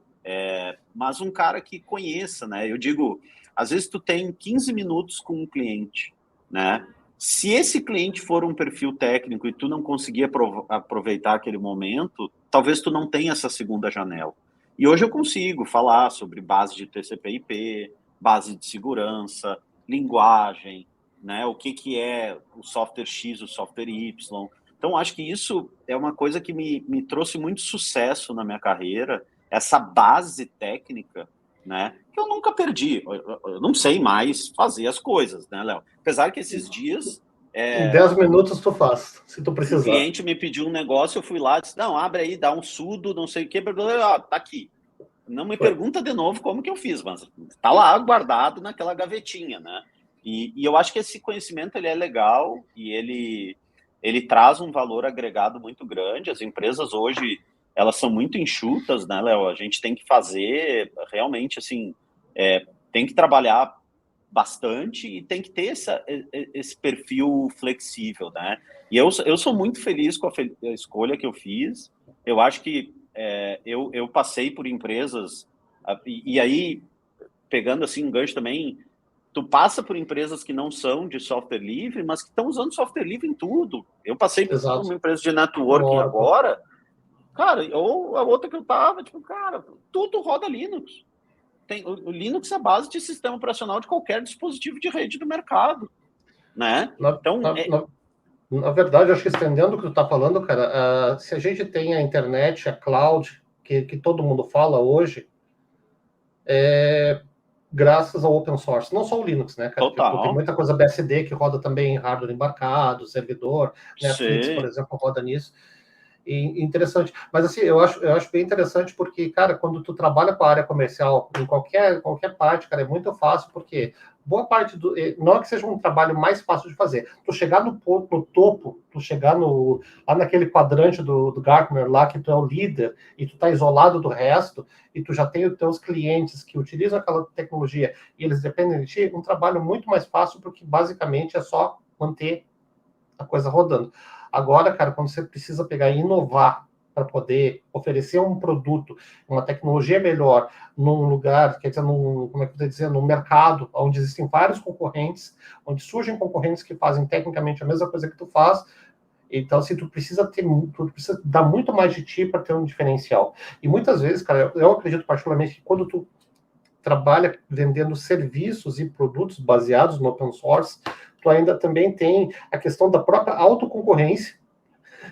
mas um cara que conheça, né? Eu digo, às vezes tu tem 15 minutos com um cliente, né? Se esse cliente for um perfil técnico e tu não conseguir aproveitar aquele momento, talvez tu não tenha essa segunda janela. E hoje eu consigo falar sobre base de TCP/IP, base de segurança, linguagem, né? O que é o software X, o software Y. Então, acho que isso é uma coisa que me trouxe muito sucesso na minha carreira, essa base técnica, né? Que eu nunca perdi. Eu não sei mais fazer as coisas, né, Léo? Apesar que esses dias... Em 10 minutos tu faz, se tu um precisar. cliente me pediu um negócio, eu fui lá e disse, não, abre aí, dá um sudo, não sei o quê, blá, blá, blá, tá aqui. Não me pergunta de novo como que eu fiz, mas tá lá guardado naquela gavetinha, né? E eu acho que esse conhecimento ele é legal e ele traz um valor agregado muito grande. As empresas hoje, elas são muito enxutas, né, Léo? A gente tem que fazer realmente, assim, tem que trabalhar bastante e tem que ter esse perfil flexível, né? E eu sou muito feliz com a escolha que eu fiz. Eu acho que eu passei por empresas, e aí, pegando assim um gancho também, tu passa por empresas que não são de software livre, mas que estão usando software livre em tudo. Eu passei por Exato. uma empresa de networking Oracle. agora, cara, ou a outra que eu tava, tipo, cara, tudo roda Linux. O Linux é a base de sistema operacional de qualquer dispositivo de rede do mercado, né? Na, Então, na, na, na verdade, acho que estendendo o que tu está falando, cara, se a gente tem a internet, a cloud, que todo mundo fala hoje, graças ao open source, não só o Linux, né, cara? Porque tem total. muita coisa BSD que roda também em hardware embarcado, servidor, Netflix, por Sim. exemplo, roda nisso. E interessante. Mas assim, eu acho bem interessante porque, cara, quando tu trabalha com a área comercial, em qualquer parte, cara, é muito fácil, porque boa parte do. Não é que seja um trabalho mais fácil de fazer. Tu chegar no topo, tu chegar lá naquele quadrante do Gartner lá, que tu é o líder, e tu tá isolado do resto, e tu já tem os teus clientes que utilizam aquela tecnologia e eles dependem de ti, um trabalho muito mais fácil, porque basicamente é só manter a coisa rodando. Agora, cara, quando você precisa pegar e inovar para poder oferecer um produto, uma tecnologia melhor, num lugar, quer dizer, como é que eu vou dizer, num mercado onde existem vários concorrentes, onde surgem concorrentes que fazem tecnicamente a mesma coisa que tu faz, então, assim, tu precisa dar muito mais de ti para ter um diferencial. E muitas vezes, cara, eu acredito particularmente que quando tu trabalha vendendo serviços e produtos baseados no open source, tu ainda também tem a questão da própria autoconcorrência,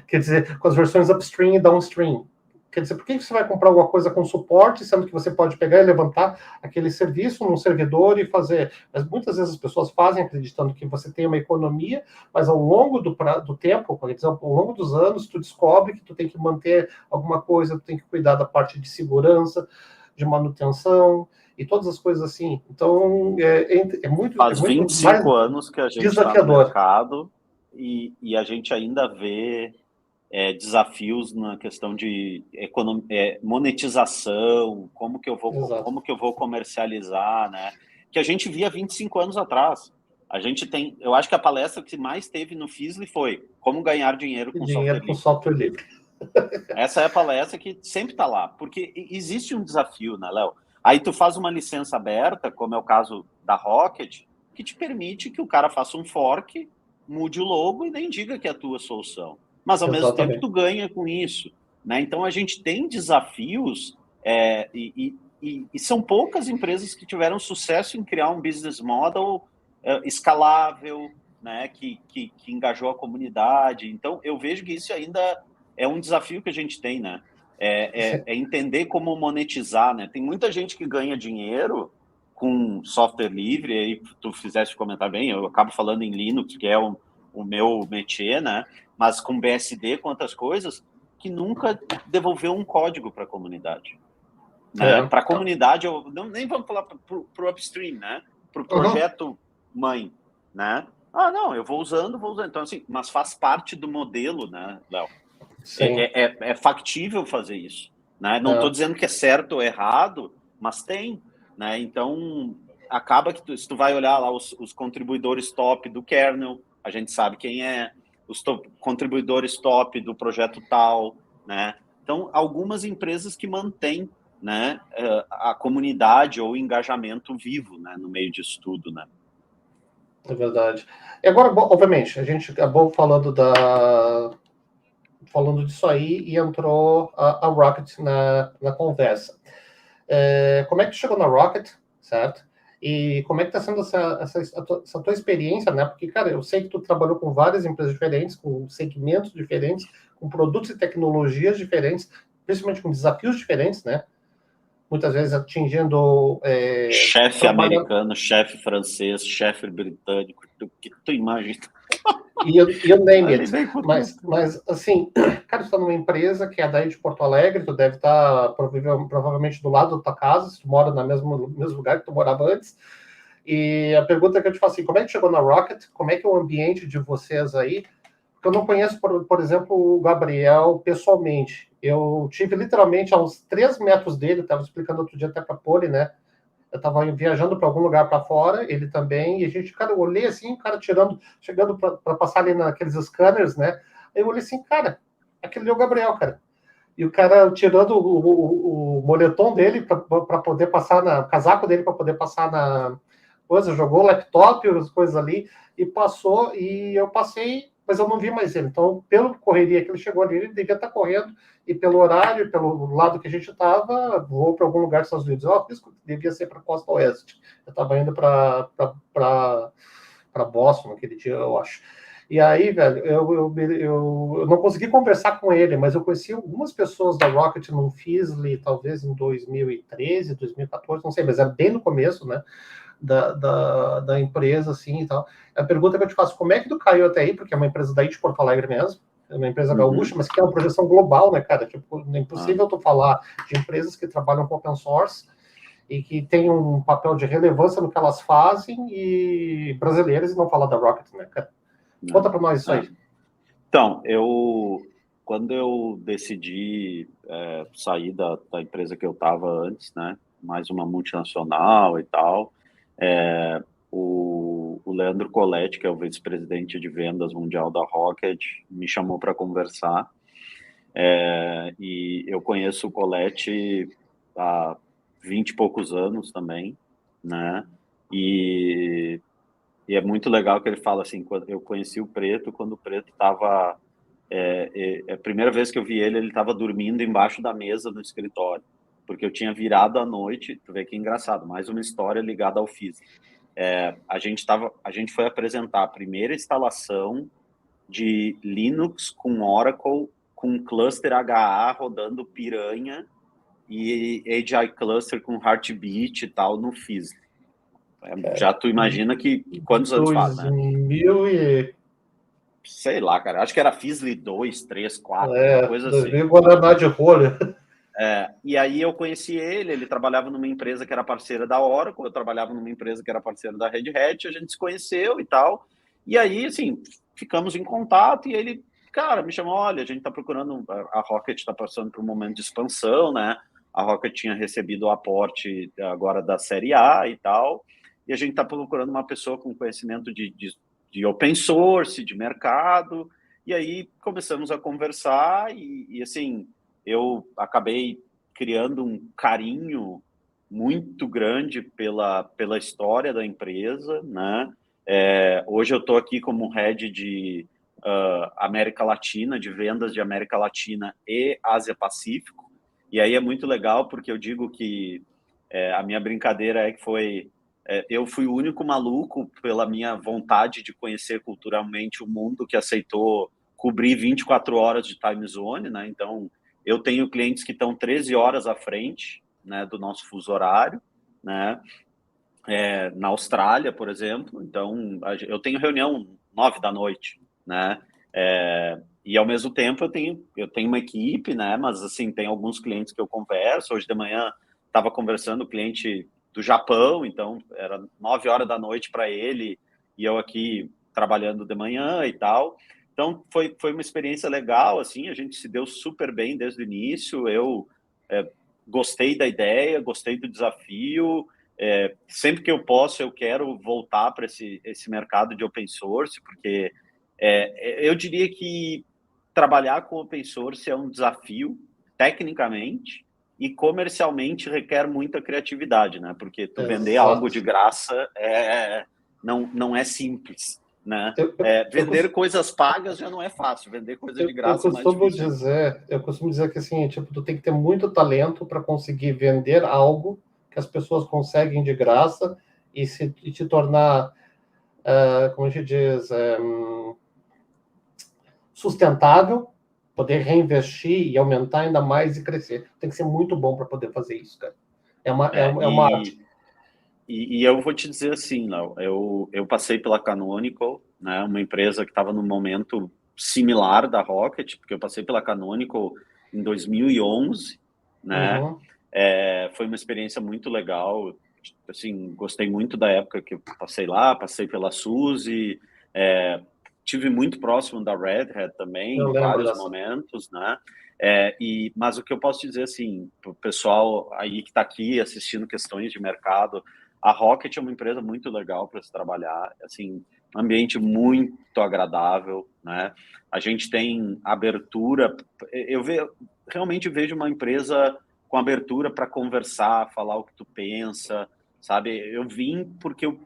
quer dizer, com as versões upstream e downstream. Quer dizer, por que você vai comprar alguma coisa com suporte, sendo que você pode pegar e levantar aquele serviço num servidor e fazer? Mas muitas vezes as pessoas fazem acreditando que você tem uma economia, mas ao longo do tempo, por exemplo, ao longo dos anos, tu descobre que tu tem que manter alguma coisa, tu tem que cuidar da parte de segurança, de manutenção e todas as coisas assim. Então, Faz é muito 25 mais anos que a gente está no desafiador. mercado e a gente ainda vê desafios na questão de monetização, como que Exato. eu vou comercializar, né? Que a gente via 25 anos atrás. Eu acho que a palestra que mais teve no FISLE foi como ganhar dinheiro E com software dinheiro com livre. software livre. Essa é a palestra que sempre está lá, porque existe um desafio, né, Léo? Aí tu faz uma licença aberta, como é o caso da Rocket, que te permite que o cara faça um fork, mude o logo e nem diga que é a tua solução. Mas, ao mesmo tempo, tu Exatamente. ganha com isso. Né? Então, a gente tem desafios e são poucas empresas que tiveram sucesso em criar um business model escalável, né? que engajou a comunidade. Então, eu vejo que isso ainda é um desafio que a gente tem, né? É entender como monetizar, né? Tem muita gente que ganha dinheiro com software livre, aí tu fizeste comentar bem, eu acabo falando em Linux, que é o meu métier, né? Mas com BSD, com outras coisas, que nunca devolveu um código para a comunidade. Né? Para a comunidade, nem vamos falar para o upstream, né? Para o projeto mãe, né? Ah, não, eu vou usando. Então, assim, mas faz parte do modelo, né, Léo? É factível fazer isso. Né? Não estou dizendo que é certo ou errado, mas tem. Né? Então, acaba que se tu vai olhar lá os contribuidores top do kernel, a gente sabe quem é, os contribuidores top do projeto tal. Né? Então, algumas empresas que mantêm, né, a comunidade ou o engajamento vivo, né, no meio disso tudo. Né? É verdade. E agora, obviamente, a gente acabou falando disso aí e entrou a Rocket na conversa. Como é que tu chegou na Rocket, certo? E como é que está sendo essa tua experiência, né? Porque, cara, eu sei que tu trabalhou com várias empresas diferentes, com segmentos diferentes, com produtos e tecnologias diferentes, principalmente com desafios diferentes, né? Muitas vezes atingindo... chefe americano, chefe francês, chefe britânico, o que tu imagina? You name it. Mas, assim, cara, tu está numa empresa que é daí de Porto Alegre, tu deve estar provavelmente do lado da tua casa, se tu mora no mesmo lugar que tu morava antes. E a pergunta que eu te faço assim, como é que chegou na Rocket? Como é que é o ambiente de vocês aí? Porque eu não conheço, por exemplo, o Gabriel pessoalmente. Eu tive literalmente a uns 3 metros dele, estava explicando outro dia até para a Poli, né? Eu estava viajando para algum lugar para fora, ele também, e a gente, cara, eu olhei assim, o cara chegando para passar ali naqueles scanners, né? Aí eu olhei assim, cara, aquele é o Gabriel, cara. E o cara tirando o moletom dele para poder passar o casaco dele para poder passar na coisa, jogou o laptop, as coisas ali, e passou, e eu passei, mas eu não vi mais ele. Então, pela correria que ele chegou ali, ele devia estar correndo, e pelo horário, pelo lado que a gente estava, vou para algum lugar dos Estados Unidos. Eu fiz, devia ser para a costa oeste. Eu estava indo para Boston naquele dia, eu acho. E aí, velho, eu não consegui conversar com ele, mas eu conheci algumas pessoas da Rocket no Fizzly, talvez em 2013, 2014, não sei, mas era bem no começo, né, da empresa, assim, e tal. A pergunta que eu te faço, como é que tu caiu até aí, porque é uma empresa daí de Porto Alegre mesmo, é uma empresa gaúcha, mas que é uma projeção global, né, cara? Tipo, é impossível tu falar de empresas que trabalham com open source e que tem um papel de relevância no que elas fazem e brasileiras e não falar da Rocket, né, cara? Conta para nós isso aí. Então, quando eu decidi sair da empresa que eu estava antes, né, mais uma multinacional e tal, o o Leandro Coletti, que é o vice-presidente de vendas mundial da Rocket, me chamou para conversar. E eu conheço o Coletti há 20 e poucos anos também, né? E é muito legal que ele fala assim, quando eu conheci o Preto, quando o Preto estava... a primeira vez que eu vi ele estava dormindo embaixo da mesa no escritório, porque eu tinha virado à noite, tu vê que engraçado, mais uma história ligada ao FISL. A gente foi apresentar a primeira instalação de Linux com Oracle, com cluster HA rodando Piranha e AGI cluster com Heartbeat e tal no FISL. Já tu imagina que quantos anos faz, né? 2000 e... Sei lá, cara. Acho que era FISL 2, 3, 4, uma coisa assim. 2000 Guaraná de rolha. E aí eu conheci ele trabalhava numa empresa que era parceira da Oracle, eu trabalhava numa empresa que era parceira da Red Hat, a gente se conheceu e tal. E aí, assim, ficamos em contato e ele, cara, me chamou, olha, a gente tá procurando, a Rocket está passando por um momento de expansão, né? A Rocket tinha recebido o aporte agora da Série A e tal, e a gente tá procurando uma pessoa com conhecimento de open source, de mercado, e aí começamos a conversar e assim, eu acabei criando um carinho muito grande pela história da empresa, né? Hoje eu estou aqui como head de América Latina, de vendas de América Latina e Ásia Pacífico, e aí é muito legal porque eu digo que a minha brincadeira é que eu fui o único maluco pela minha vontade de conhecer culturalmente o mundo que aceitou cobrir 24 horas de time zone, né? Então, eu tenho clientes que estão 13 horas à frente, né, do nosso fuso horário, né? Na Austrália, por exemplo. Então, eu tenho reunião 9 da noite, né? E ao mesmo tempo eu tenho uma equipe, né? Mas assim, tem alguns clientes que eu converso. Hoje de manhã estava conversando com o cliente do Japão, então era 9 horas da noite para ele e eu aqui trabalhando de manhã e tal. Então foi uma experiência legal, assim, a gente se deu super bem desde o início. Eu gostei da ideia, gostei do desafio. Sempre que eu posso, eu quero voltar para esse mercado de open source, porque eu diria que trabalhar com open source é um desafio, tecnicamente, e comercialmente requer muita criatividade, né? Porque tu vender algo de graça não é simples, né? Vender coisas pagas já não é fácil, vender coisa de graça é mais difícil. Eu costumo dizer que assim, tipo, tu tem que ter muito talento para conseguir vender algo que as pessoas conseguem de graça e te tornar, como a gente diz, sustentável, poder reinvestir e aumentar ainda mais e crescer. Tem que ser muito bom para poder fazer isso, cara. É uma arte. E eu vou te dizer assim, Léo, eu passei pela Canonical, né, uma empresa que estava num momento similar da Rocket, porque eu passei pela Canonical em 2011, né? Uhum. Foi uma experiência muito legal, assim, gostei muito da época que eu passei lá, passei pela Suzy, tive muito próximo da Red Hat também, Eu em lembro vários dessa. momentos, né? Mas o que eu posso dizer, assim, para o pessoal aí que está aqui assistindo questões de mercado, a Rocket é uma empresa muito legal para se trabalhar, assim, um ambiente muito agradável, né? A gente tem abertura, realmente vejo uma empresa com abertura para conversar, falar o que tu pensa, sabe? Eu vim porque o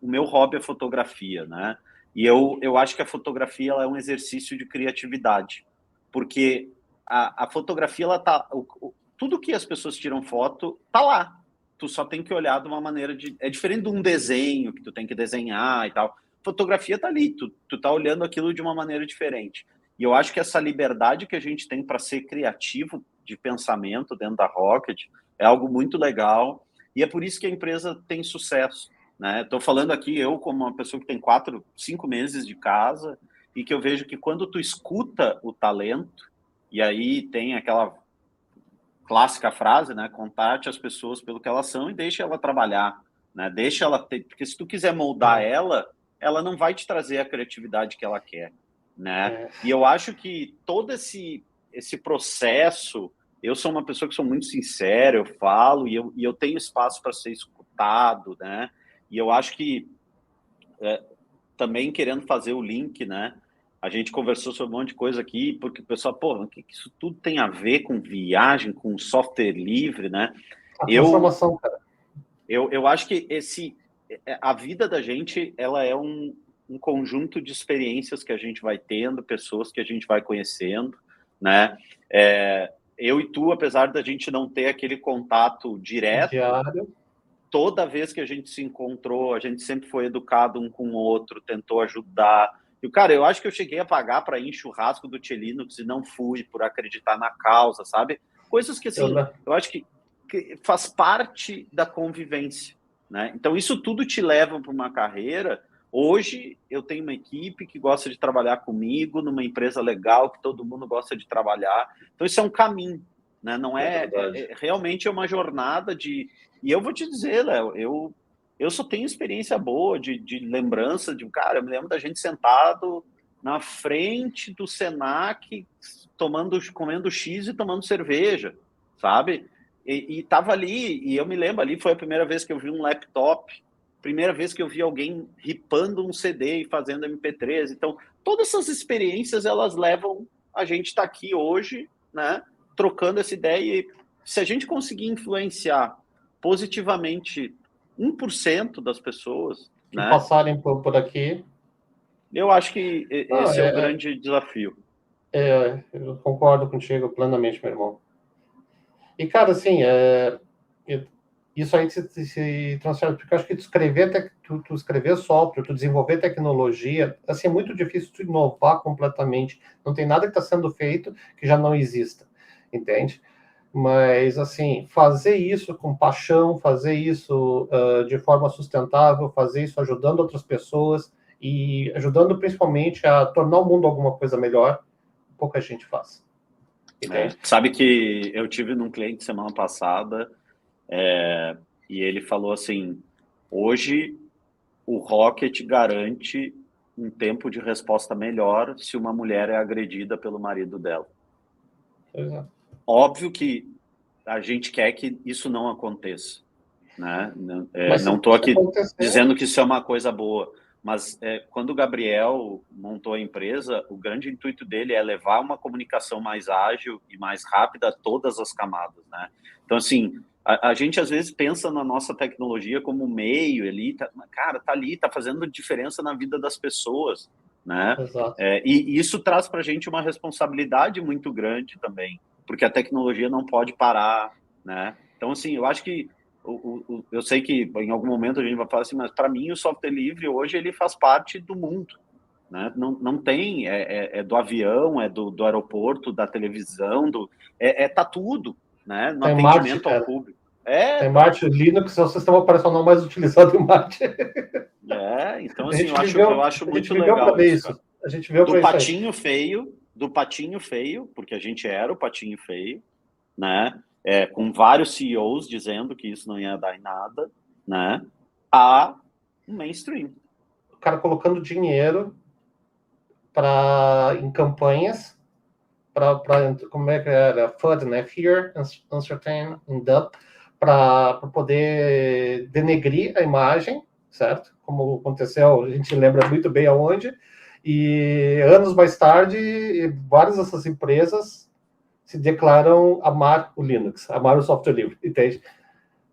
meu hobby é fotografia, né? E eu acho que a fotografia ela é um exercício de criatividade, porque a fotografia, ela tá, tudo que as pessoas tiram foto, tá lá. Tu só tem que olhar de uma maneira é diferente de um desenho, que tu tem que desenhar e tal. Fotografia tá ali, tu tá olhando aquilo de uma maneira diferente. E eu acho que essa liberdade que a gente tem para ser criativo de pensamento dentro da Rocket é algo muito legal, e é por isso que a empresa tem sucesso, né? Estou falando aqui, eu como uma pessoa que tem 4, 5 meses de casa, e que eu vejo que quando tu escuta o talento, e aí tem aquela clássica frase, né? Contate as pessoas pelo que elas são e deixe ela trabalhar, né? Deixa ela ter, porque se tu quiser moldar ela não vai te trazer a criatividade que ela quer, né? E eu acho que todo esse processo, eu sou uma pessoa que sou muito sincera, eu falo e eu tenho espaço para ser escutado, né? E eu acho que também querendo fazer o link, né? A gente conversou sobre um monte de coisa aqui, porque o pessoal, pô, o que isso tudo tem a ver com viagem, com software livre, né? A transformação, cara. Eu acho que a vida da gente, ela é um conjunto de experiências que a gente vai tendo, pessoas que a gente vai conhecendo, né? Eu e tu, apesar da gente não ter aquele contato direto, diário, toda vez que a gente se encontrou, a gente sempre foi educado um com o outro, tentou ajudar. E, cara, eu acho que eu cheguei a pagar para ir em churrasco do Tchê Linux e não fui por acreditar na causa, sabe? Coisas que, assim, eu acho que faz parte da convivência, né? Então, isso tudo te leva para uma carreira. Hoje, eu tenho uma equipe que gosta de trabalhar comigo, numa empresa legal, que todo mundo gosta de trabalhar. Então, isso é um caminho, né? Não realmente é uma jornada de... E eu vou te dizer, Léo, eu só tenho experiência boa de lembrança de... Cara, eu me lembro da gente sentado na frente do Senac, comendo X e tomando cerveja, sabe? E tava ali, e eu me lembro, ali foi a primeira vez que eu vi um laptop, primeira vez que eu vi alguém ripando um CD e fazendo MP3. Então, todas essas experiências, elas levam a gente estar aqui hoje, né, trocando essa ideia. E se a gente conseguir influenciar positivamente 1% das pessoas, que né, passarem por aqui. eu acho que esse é o grande desafio. Eu concordo contigo plenamente, meu irmão. E, cara, assim, isso aí se transfere, porque eu acho que tu escrever software, tu desenvolver tecnologia, assim, é muito difícil tu inovar completamente. Não tem nada que está sendo feito que já não exista, entende? Mas, assim, fazer isso com paixão, fazer isso de forma sustentável, fazer isso ajudando outras pessoas e ajudando principalmente a tornar o mundo alguma coisa melhor, pouca gente faz. Sabe que eu tive num cliente semana passada e ele falou assim, hoje o Rocket garante um tempo de resposta melhor se uma mulher é agredida pelo marido dela. Óbvio que a gente quer que isso não aconteça, né? Não estou aqui dizendo que isso é uma coisa boa, mas quando o Gabriel montou a empresa, o grande intuito dele é levar uma comunicação mais ágil e mais rápida a todas as camadas, né? Então, assim, a gente às vezes pensa na nossa tecnologia como meio ali, cara, tá ali, tá fazendo diferença na vida das pessoas, né? E isso traz para a gente uma responsabilidade muito grande também, porque a tecnologia não pode parar, né? Então, assim, eu acho que eu sei que em algum momento a gente vai falar assim, mas para mim o software livre hoje ele faz parte do mundo, né? Não tem, do avião, do aeroporto, da televisão, tá tudo, né? No atendimento ao público. Tem Marte, Linux é o sistema operacional mais utilizado em Marte. Então assim, eu acho muito legal isso. A gente viu do patinho feio, porque a gente era o patinho feio, né? Com vários CEOs dizendo que isso não ia dar em nada, né? A mainstream. O cara colocando dinheiro em campanhas para como é que era? FUD, né? Fear, Uncertain, Doubt, para poder denegrir a imagem, certo? Como aconteceu, a gente lembra muito bem aonde. E anos mais tarde, várias dessas empresas se declaram amar o Linux, amar o software livre, entende?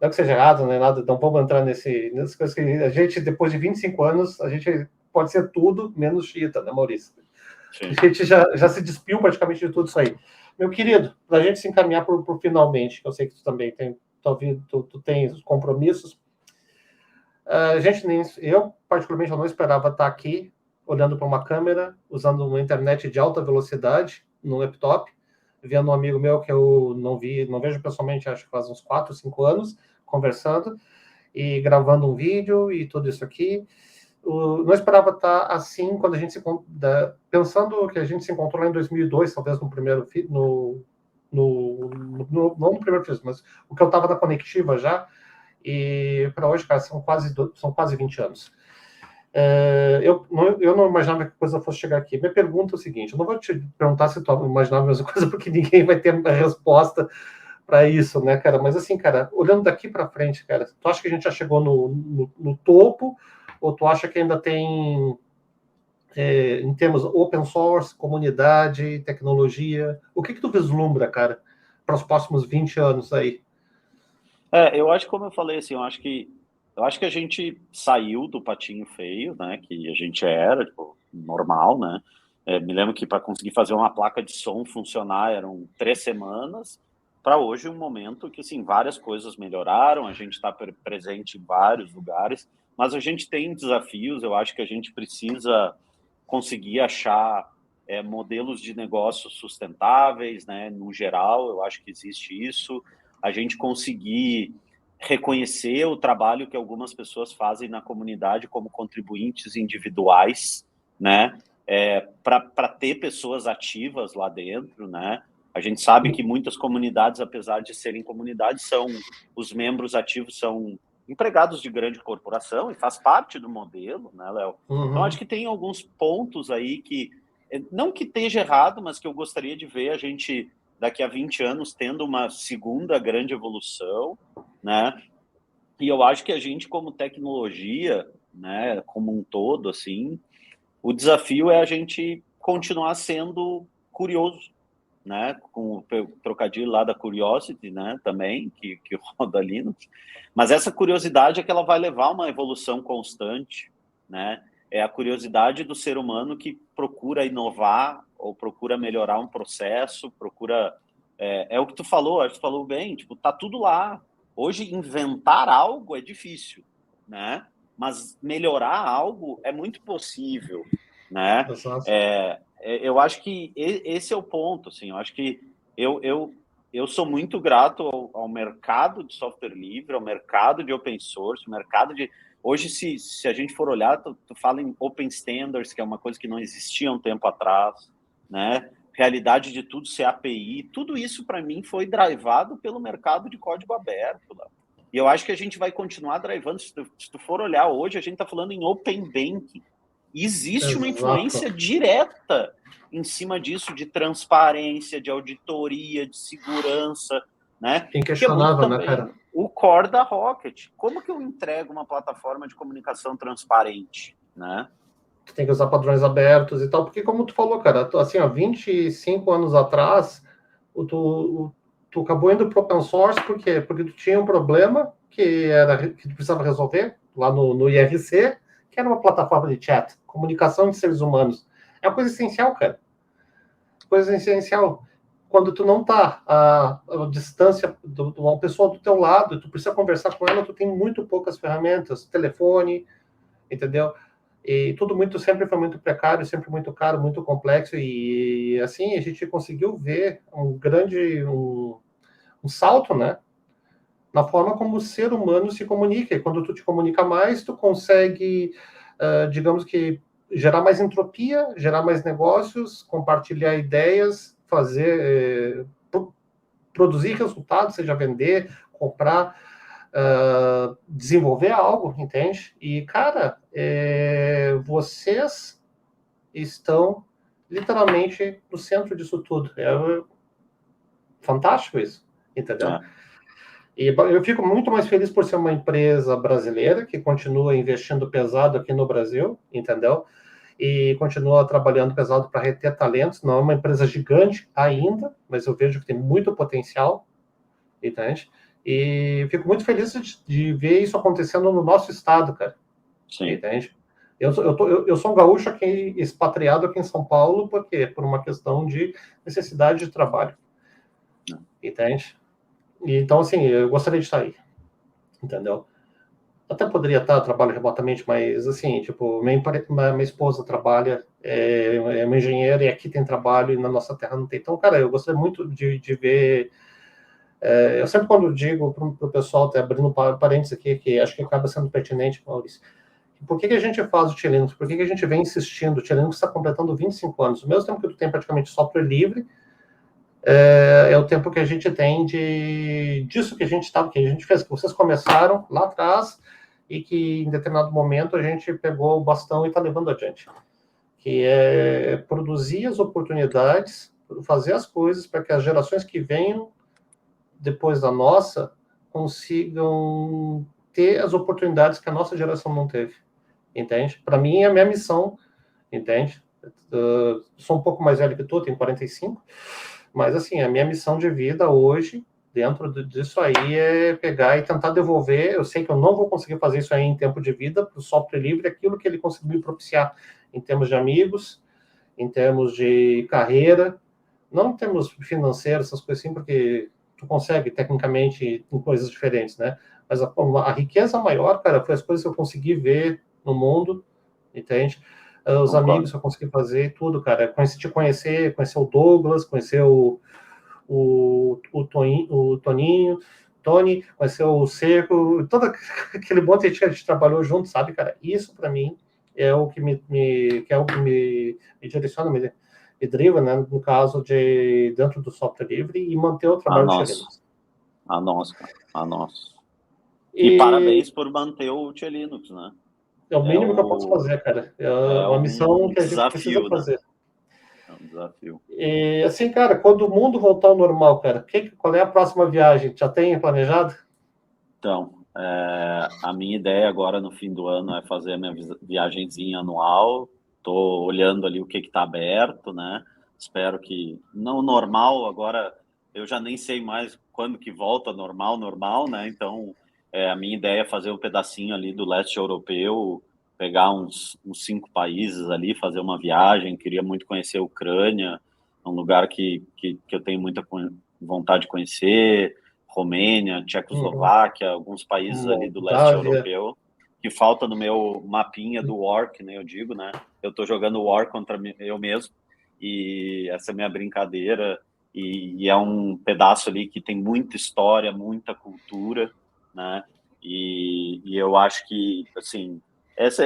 Não que seja errado, não é nada, não vamos entrar nessas coisas que a gente, depois de 25 anos, a gente pode ser tudo menos xiita, né, Maurício? Sim. A gente já se despiu praticamente de tudo isso aí. Meu querido, para a gente se encaminhar para o finalmente, que eu sei que tu também tem, tu tens os compromissos, eu particularmente eu não esperava estar aqui olhando para uma câmera, usando uma internet de alta velocidade no laptop, vendo um amigo meu que eu não vejo pessoalmente, acho que faz uns 4, 5 anos, conversando e gravando um vídeo e tudo isso aqui. Não esperava estar assim quando a gente pensando que a gente se encontrou lá em 2002, talvez no primeiro não no primeiro filme, mas o que eu estava na Conectiva já, e para hoje, cara, são quase 20 anos. Eu não imaginava que a coisa fosse chegar aqui. Minha pergunta é o seguinte, eu não vou te perguntar se tu imaginava a mesma coisa, porque ninguém vai ter a resposta para isso, né, cara? Mas assim, cara, olhando daqui para frente, cara, tu acha que a gente já chegou no topo, Ou tu acha que ainda tem, em termos open source, comunidade, tecnologia, o que tu vislumbra, cara, para os próximos 20 anos aí? Eu acho, como eu falei, assim, eu acho que a gente saiu do patinho feio, né, que a gente era, tipo, normal, né. Me lembro que para conseguir fazer uma placa de som funcionar eram 3 semanas, para hoje um momento que, assim, várias coisas melhoraram, a gente está presente em vários lugares, mas a gente tem desafios, eu acho que a gente precisa conseguir achar modelos de negócios sustentáveis, né, no geral, eu acho que existe isso, a gente conseguir reconhecer o trabalho que algumas pessoas fazem na comunidade como contribuintes individuais, né, para ter pessoas ativas lá dentro, né. A gente sabe que muitas comunidades, apesar de serem comunidades, os membros ativos são empregados de grande corporação e faz parte do modelo, né, Léo? Então, acho Uhum. que tem alguns pontos aí que, não que esteja errado, mas que eu gostaria de ver a gente, daqui a 20 anos, tendo uma segunda grande evolução, né? E eu acho que a gente, como tecnologia, né, como um todo, assim, o desafio é a gente continuar sendo curioso, né, com o trocadilho lá da Curiosity, né, também, que roda Linux, mas essa curiosidade é que ela vai levar a uma evolução constante, né, é a curiosidade do ser humano que procura inovar ou procura melhorar um processo, procura, o que tu falou, acho que tu falou bem, tipo, tá tudo lá. Hoje, inventar algo é difícil, né, mas melhorar algo é muito possível, né, Exato. eu acho que esse é o ponto, assim, eu acho que eu sou muito grato ao mercado de software livre, ao mercado de open source, o mercado de... Hoje, se a gente for olhar, tu fala em open standards, que é uma coisa que não existia um tempo atrás, né? Realidade de tudo ser API, tudo isso, para mim, foi drivado pelo mercado de código aberto, lá. E eu acho que a gente vai continuar drivando. Se tu for olhar hoje, a gente está falando em open banking. Existe uma Exato. influência direta em cima disso, de transparência, de auditoria, de segurança, né? Que é muito Inquestionável, né, também cara? o core da Rocket. Como que eu entrego uma plataforma de comunicação transparente, né? Tu tem que usar padrões abertos e tal, porque como tu falou, cara, assim, ó, 25 anos atrás, tu acabou indo pro open source, por quê? Porque tu tinha um problema que tu precisava resolver lá no IRC, que era uma plataforma de chat, comunicação de seres humanos. É uma coisa essencial, cara. Coisa essencial. Quando tu não tá a distância de uma pessoa do teu lado, tu precisa conversar com ela, tu tem muito poucas ferramentas, telefone, entendeu? E tudo sempre foi muito precário, sempre muito caro, muito complexo, e assim a gente conseguiu ver um salto, né, na forma como o ser humano se comunica. E quando tu te comunica mais, tu consegue, digamos que, gerar mais entropia, gerar mais negócios, compartilhar ideias, produzir resultados, seja vender, comprar, desenvolver algo, entende? E, cara, vocês estão literalmente no centro disso tudo. É fantástico isso, entendeu? É, E eu fico muito mais feliz por ser uma empresa brasileira que continua investindo pesado aqui no Brasil, entendeu? E continua trabalhando pesado para reter talentos. Não é uma empresa gigante ainda, mas eu vejo que tem muito potencial, entende? E fico muito feliz de ver isso acontecendo no nosso estado, cara, sim. entende? Eu sou um gaúcho aqui, expatriado aqui em São Paulo, porque por uma questão de necessidade de trabalho, entende? E, então, assim, eu gostaria de estar aí, entendeu? Até poderia estar, trabalho remotamente, mas, assim, tipo, minha esposa trabalha, é uma engenheira, e aqui tem trabalho, e na nossa terra não tem. Então, cara, eu gostaria muito de ver. Eu sempre, quando digo para o pessoal, até abrindo parênteses aqui, que acho que acaba sendo pertinente, Maurício, por que a gente faz o T-Linux? Por que a gente vem insistindo? O T-Linux está completando 25 anos. O mesmo tempo que tu tem praticamente software livre, é o tempo que a gente tem disso que a gente fez, que vocês começaram lá atrás e que em determinado momento a gente pegou o bastão e está levando adiante. Que é produzir as oportunidades, fazer as coisas para que as gerações que venham depois da nossa consigam ter as oportunidades que a nossa geração não teve. entende? Para mim, é a minha missão, entende? Sou um pouco mais velho que tu, tenho 45, mas assim, a minha missão de vida hoje, dentro disso aí, é pegar e tentar devolver. Eu sei que eu não vou conseguir fazer isso aí em tempo de vida, para o software livre, aquilo que ele conseguiu propiciar em termos de amigos, em termos de carreira, não em termos financeiros, essas coisas assim, porque tu consegue tecnicamente em coisas diferentes, né? Mas a riqueza maior, cara, foi as coisas que eu consegui ver no mundo, entende? Os amigos Concordo. que eu consegui fazer, tudo, cara. Conhecer o Douglas, conhecer o Toninho, Tony, conhecer o Seco, todo aquele monte de gente que a gente trabalhou junto, sabe, cara? Isso, para mim, é o que me direciona, me driva, né? No caso de dentro do software livre e manter o A trabalho de nós, Linux. a nós, cara, a nós. E E parabéns por manter o Tia Linux, né? é o É, mínimo que eu posso fazer, cara. É é uma missão um que a gente precisa desafio, né? fazer. É um desafio. E assim, cara, quando o mundo voltar ao normal, cara, qual é a próxima viagem? Já tem planejado? Então, a minha ideia agora no fim do ano é fazer a minha viagenzinha anual. Estou olhando ali o que está aberto, né? Espero que não normal. Agora eu já nem sei mais quando que volta normal, né? Então, a minha ideia é fazer um pedacinho ali do leste europeu, pegar uns 5 países ali, fazer uma viagem. Queria muito conhecer a Ucrânia, é um lugar que eu tenho muita vontade de conhecer. Romênia, Uhum. Tchecoslováquia, alguns países ali do leste Moldávia. europeu, que falta no meu mapinha do War, que nem eu digo, né? Eu estou jogando War contra eu mesmo, e essa é a minha brincadeira, e é um pedaço ali que tem muita história, muita cultura, né? E eu acho que, assim,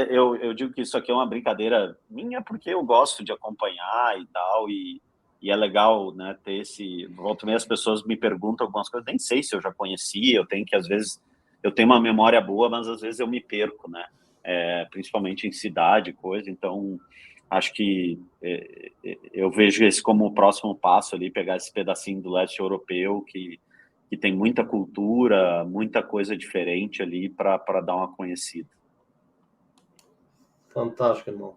eu digo que isso aqui é uma brincadeira minha porque eu gosto de acompanhar e tal, e é legal, né, ter esse... Volta e meia as pessoas me perguntam algumas coisas, nem sei se eu já conhecia, eu tenho que, às vezes, eu tenho uma memória boa, mas às vezes eu me perco, né, principalmente em cidade, coisa, então acho que eu vejo esse como o próximo passo ali, pegar esse pedacinho do leste europeu, que tem muita cultura, muita coisa diferente ali para dar uma conhecida. Fantástico, irmão.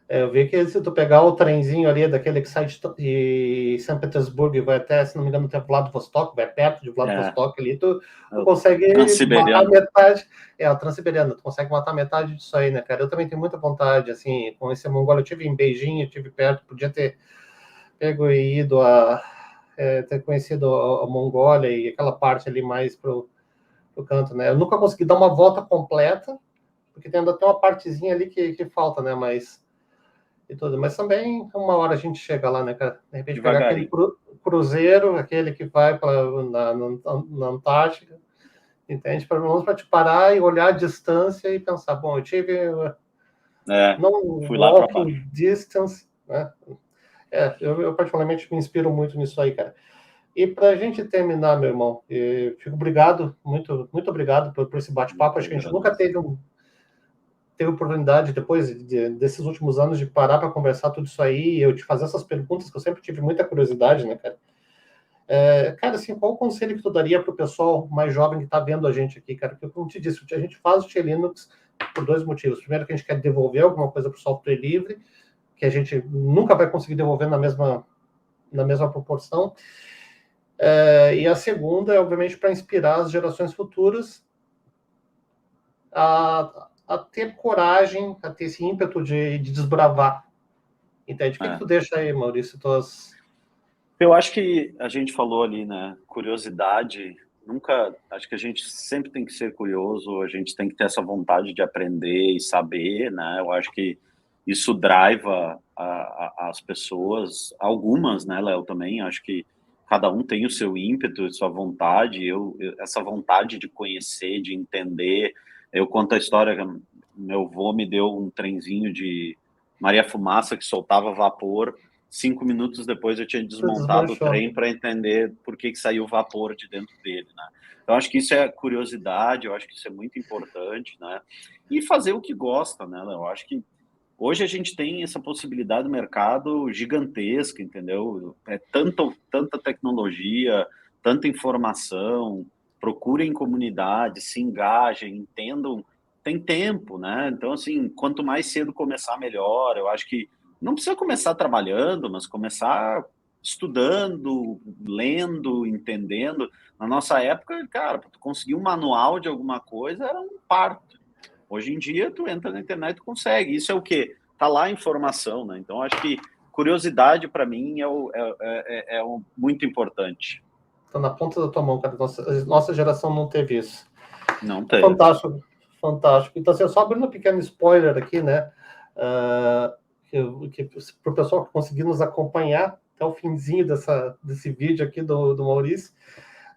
Eu vi que se tu pegar o trenzinho ali, daquele que sai de São Petersburgo e vai até, se não me engano, até Vladivostok, vai perto de É, Vladivostok ali, tu o consegue matar Transiberiano. metade. É, o Transiberiano, tu consegue matar metade disso aí, né, cara? Eu também tenho muita vontade, assim, com esse Mongol. Eu tive em Beijing, eu tive perto, podia ter pego e ido ter conhecido a Mongólia e aquela parte ali mais pro canto, né? Eu nunca consegui dar uma volta completa, porque tem ainda tem uma partezinha ali que falta, né? E tudo. Mas também uma hora a gente chega lá, né, cara? De repente pegar aquele Devagarinho. cruzeiro, aquele que vai na Antártica, entende? Pelo menos para te parar e olhar a distância e pensar, bom, eu tive não Fui lá para walking baixo. distance, né? Eu particularmente me inspiro muito nisso aí, cara. E para a gente terminar, meu irmão, fico obrigado, muito obrigado por esse Eu bate-papo. que Acho que a gente nunca agradeço. teve oportunidade, depois desses últimos anos, de parar para conversar tudo isso aí, eu te fazer essas perguntas que eu sempre tive muita curiosidade, né, cara? Cara, assim, qual o conselho que tu daria para o pessoal mais jovem que está vendo a gente aqui, cara? Porque, como te disse, a gente faz o Tia Linux por dois motivos. Primeiro, que a gente quer devolver alguma coisa para o software livre, que a gente nunca vai conseguir devolver na mesma proporção. E a segunda é, obviamente, para inspirar as gerações futuras a ter coragem, a ter esse ímpeto de desbravar. Entende? O que É. tu deixa aí, Maurício? Eu acho que a gente falou ali, né? Curiosidade. Nunca. Acho que a gente sempre tem que ser curioso, a gente tem que ter essa vontade de aprender e saber, né? Eu acho que isso driva as pessoas, algumas, né, Léo, também. Acho que cada um tem o seu ímpeto, sua vontade. Essa vontade de conhecer, de entender. Eu conto a história que meu avô me deu um trenzinho de Maria Fumaça que soltava vapor. 5 minutos depois eu tinha Tu desmontado o desmanchou. trem para entender por que saiu vapor de dentro dele, né? Então acho que isso é curiosidade, eu acho que isso é muito importante, né? E fazer o que gosta, né? Eu acho que hoje a gente tem essa possibilidade do mercado gigantesca, entendeu? É tanta tecnologia, tanta informação. Procurem comunidade, se engajem, entendam tem tempo, né? Então, assim, quanto mais cedo começar, melhor. Eu acho que não precisa começar trabalhando, mas começar estudando, lendo, entendendo. Na nossa época, cara, para tu conseguir um manual de alguma coisa era um parto. Hoje em dia, tu entra na internet e consegue. Isso é o quê? Tá lá a informação, né? Então, acho que curiosidade, para mim, é muito importante. Tá na ponta da tua mão, cara. Nossa geração não teve isso. Não teve. Fantástico, fantástico. Então, assim, só abrindo um pequeno spoiler aqui, né? Para o pessoal que conseguir nos acompanhar até o finzinho desse vídeo aqui do Maurício,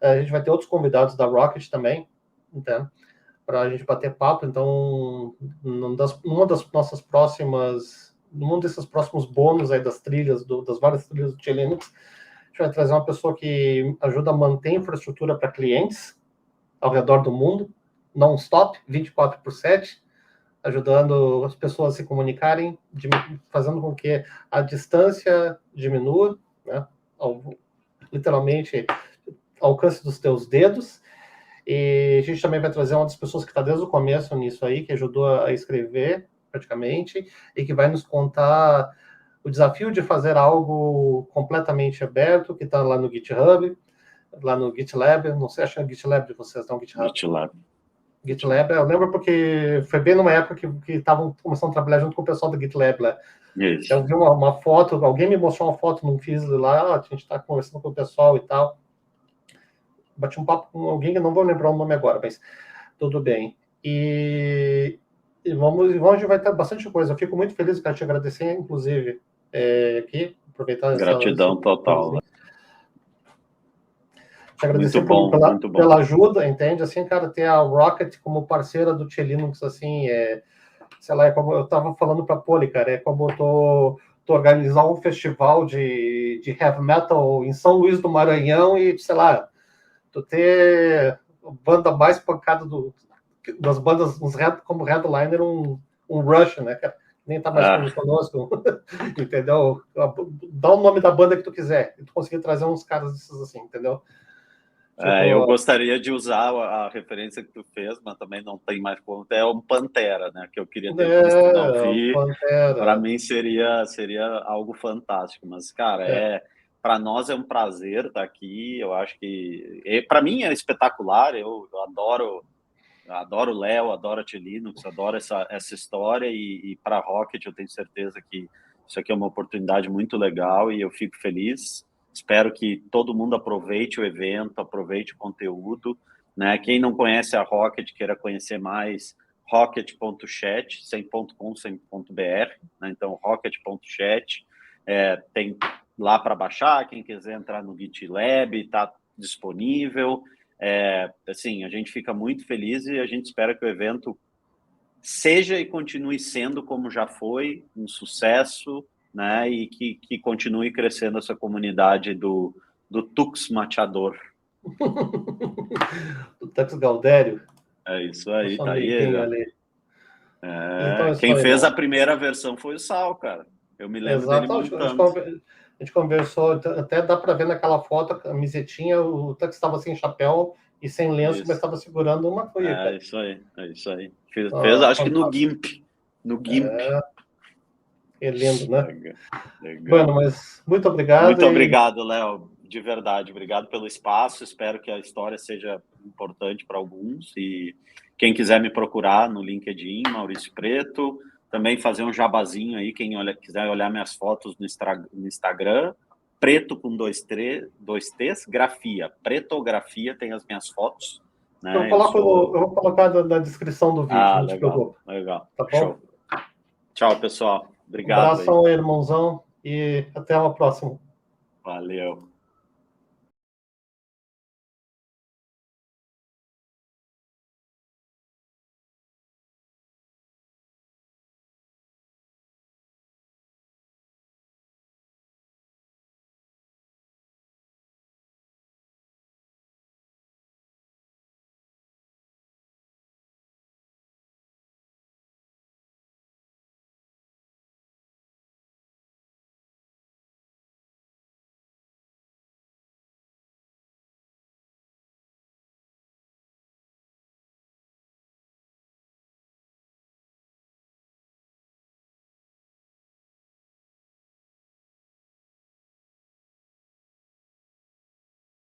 a gente vai ter outros convidados da Rocket também, então, para a gente bater papo. Então, num desses próximos bônus aí das trilhas, das várias trilhas do Linux, a gente vai trazer uma pessoa que ajuda a manter a infraestrutura para clientes ao redor do mundo, non-stop, 24/7, ajudando as pessoas a se comunicarem, fazendo com que a distância diminua, né, literalmente ao alcance dos teus dedos. E a gente também vai trazer uma das pessoas que está desde o começo nisso aí, que ajudou a escrever, praticamente, e que vai nos contar o desafio de fazer algo completamente aberto, que está lá no GitHub, lá no GitLab. Não sei, acho que é GitLab de vocês, não GitHub. GitLab, eu lembro porque foi bem numa época que estavam começando a trabalhar junto com o pessoal do GitLab lá. Isso. Eu vi uma foto, alguém me mostrou uma foto num Feed lá, a gente está conversando com o pessoal e tal. Bati um papo com alguém, que não vou lembrar o nome agora, mas tudo bem. E hoje vai ter bastante coisa. Eu fico muito feliz, quero te agradecer, inclusive, aqui, aproveitar gratidão total. Né? Te agradecer pela ajuda, entende? Assim, cara, ter a Rocket como parceira do Linux, assim, sei lá, é como eu estava falando para a Poli, cara, é como eu tô organizar um festival de heavy metal em São Luís do Maranhão e, sei lá, tu ter a banda mais pancada das bandas, como headliner, um Rush, né, cara? Nem tá mais conosco, entendeu? Dá o nome da banda que tu quiser, e tu conseguir trazer uns caras desses assim, entendeu? Tipo, eu gostaria de usar a referência que tu fez, mas também não tem mais como. É um Pantera, né? Que eu queria ter visto, não vi. Para mim seria algo fantástico. Mas, cara, para nós é um prazer estar aqui. Eu acho que para mim é espetacular. Eu adoro o Léo, adoro a Linux, adoro essa história. E para a Rocket eu tenho certeza que isso aqui é uma oportunidade muito legal e eu fico feliz. Espero que todo mundo aproveite o evento, aproveite o conteúdo, né? Quem não conhece a Rocket, queira conhecer mais, rocket.chat, sem .com, sem .br, né? Então, rocket.chat, tem lá para baixar, quem quiser entrar no GitLab, está disponível. Assim, a gente fica muito feliz e a gente espera que o evento seja e continue sendo como já foi, um sucesso, né, e que continue crescendo essa comunidade do Tux Mateador. Do Tux Galdério. É isso aí, tá aí ele. Ali. Então, quem fez a primeira versão foi o Sal, cara. Eu me lembro dele montando. A gente conversou, até dá para ver naquela foto, a camisetinha, o Tux estava sem chapéu e sem lenço, mas estava segurando uma folha. É isso aí. Fez acho que no GIMP. No GIMP. É lindo, né? Legal. Bueno, mas muito obrigado. Muito obrigado, Léo. De verdade, obrigado pelo espaço. Espero que a história seja importante para alguns. E quem quiser me procurar no LinkedIn, Maurício Preto. Também fazer um jabazinho aí, quem quiser olhar minhas fotos no Instagram. Preto com 2 T's, grafia. Pretografia tem as minhas fotos. Né? Eu vou colocar na descrição do vídeo. Legal. Tá bom? Show. Tchau, pessoal. Obrigado. Um abração aí, irmãozão, e até uma próxima. Valeu.